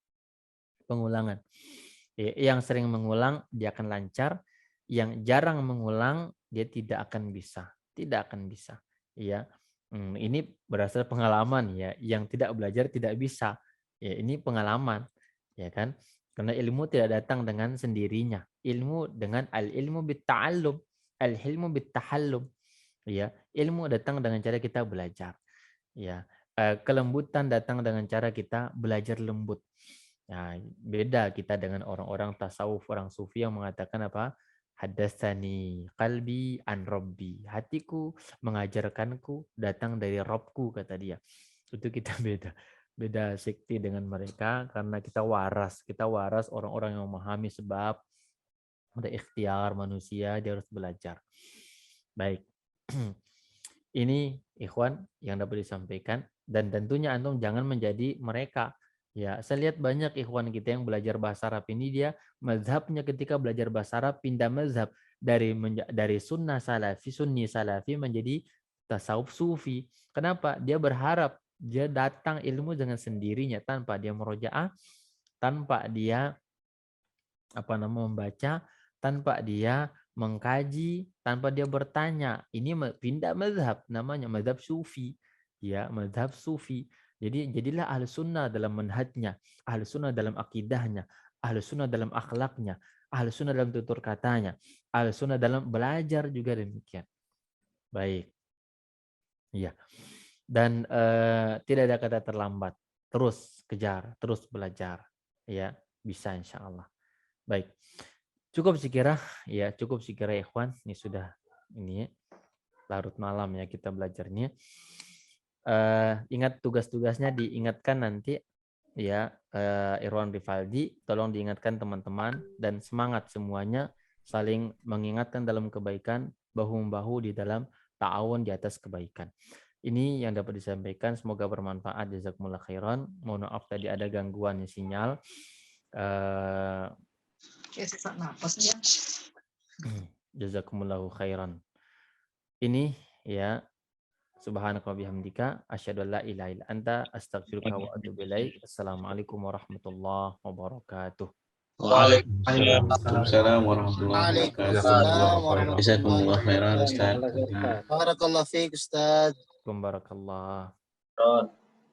Yang sering mengulang dia akan lancar, yang jarang mengulang dia tidak akan bisa. Ya, ini berdasar pengalaman ya. Yang tidak belajar tidak bisa. Ya, ini pengalaman, ya kan? Karena ilmu tidak datang dengan sendirinya. Ilmu dengan al-ilmu bit-ta'allum, al-hilmu bit-tahallum. Ya, ilmu datang dengan cara kita belajar. Ya, kelembutan datang dengan cara kita belajar lembut. Nah, beda kita dengan orang-orang tasawuf, orang sufi yang mengatakan apa? Hadatsani qalbi an rabbi. Hatiku mengajarkanku datang dari Robku, kata dia. Itu kita beda. Beda sekti dengan mereka karena kita waras orang-orang yang memahami sebab ada ikhtiar manusia, dia harus belajar. Baik. Ini ikhwan yang dapat disampaikan, dan tentunya antum jangan menjadi mereka. Ya, saya lihat banyak ikhwan kita yang belajar bahasa Arab ini, dia mazhabnya ketika belajar bahasa Arab pindah mazhab dari sunni salafi menjadi tasawuf sufi. Kenapa? Dia berharap dia datang ilmu dengan sendirinya tanpa dia murojaah, tanpa dia membaca, tanpa dia mengkaji, tanpa dia bertanya. Ini pindah mazhab, namanya mazhab sufi. Ya, mazhab sufi. Jadi jadilah ahli sunnah dalam manhajnya, ahli sunnah dalam akidahnya, ahli sunnah dalam akhlaknya, ahli sunnah dalam tutur katanya, ahli sunnah dalam belajar juga demikian. Baik. Iya. Dan tidak ada kata terlambat. Terus kejar, terus belajar. Ya, bisa insya Allah. Baik. Cukup sekira ikhwan. Ini sudah larut malam ya kita belajarnya. Ingat tugas-tugasnya diingatkan nanti ya, Irwan Rivaldi, tolong diingatkan teman-teman, dan semangat semuanya saling mengingatkan dalam kebaikan, bahu-membahu di dalam ta'awun di atas kebaikan. Ini yang dapat disampaikan, semoga bermanfaat. Jazakumullah khairan. Mohon maaf tadi ada gangguan sinyal. Sesak napas ya. Jazakumullahu khairan. Ini ya, subhanaka wa bihamdika asyhadu an la ilaha illa anta astaghfiruka wa atubu ilaik. Assalamualaikum warahmatullahi wabarakatuh. Waalaikumsalam warahmatullahi wabarakatuh. Jazakumullah khairan Ustaz. Barakallahu fiik Ustaz. Barakallah.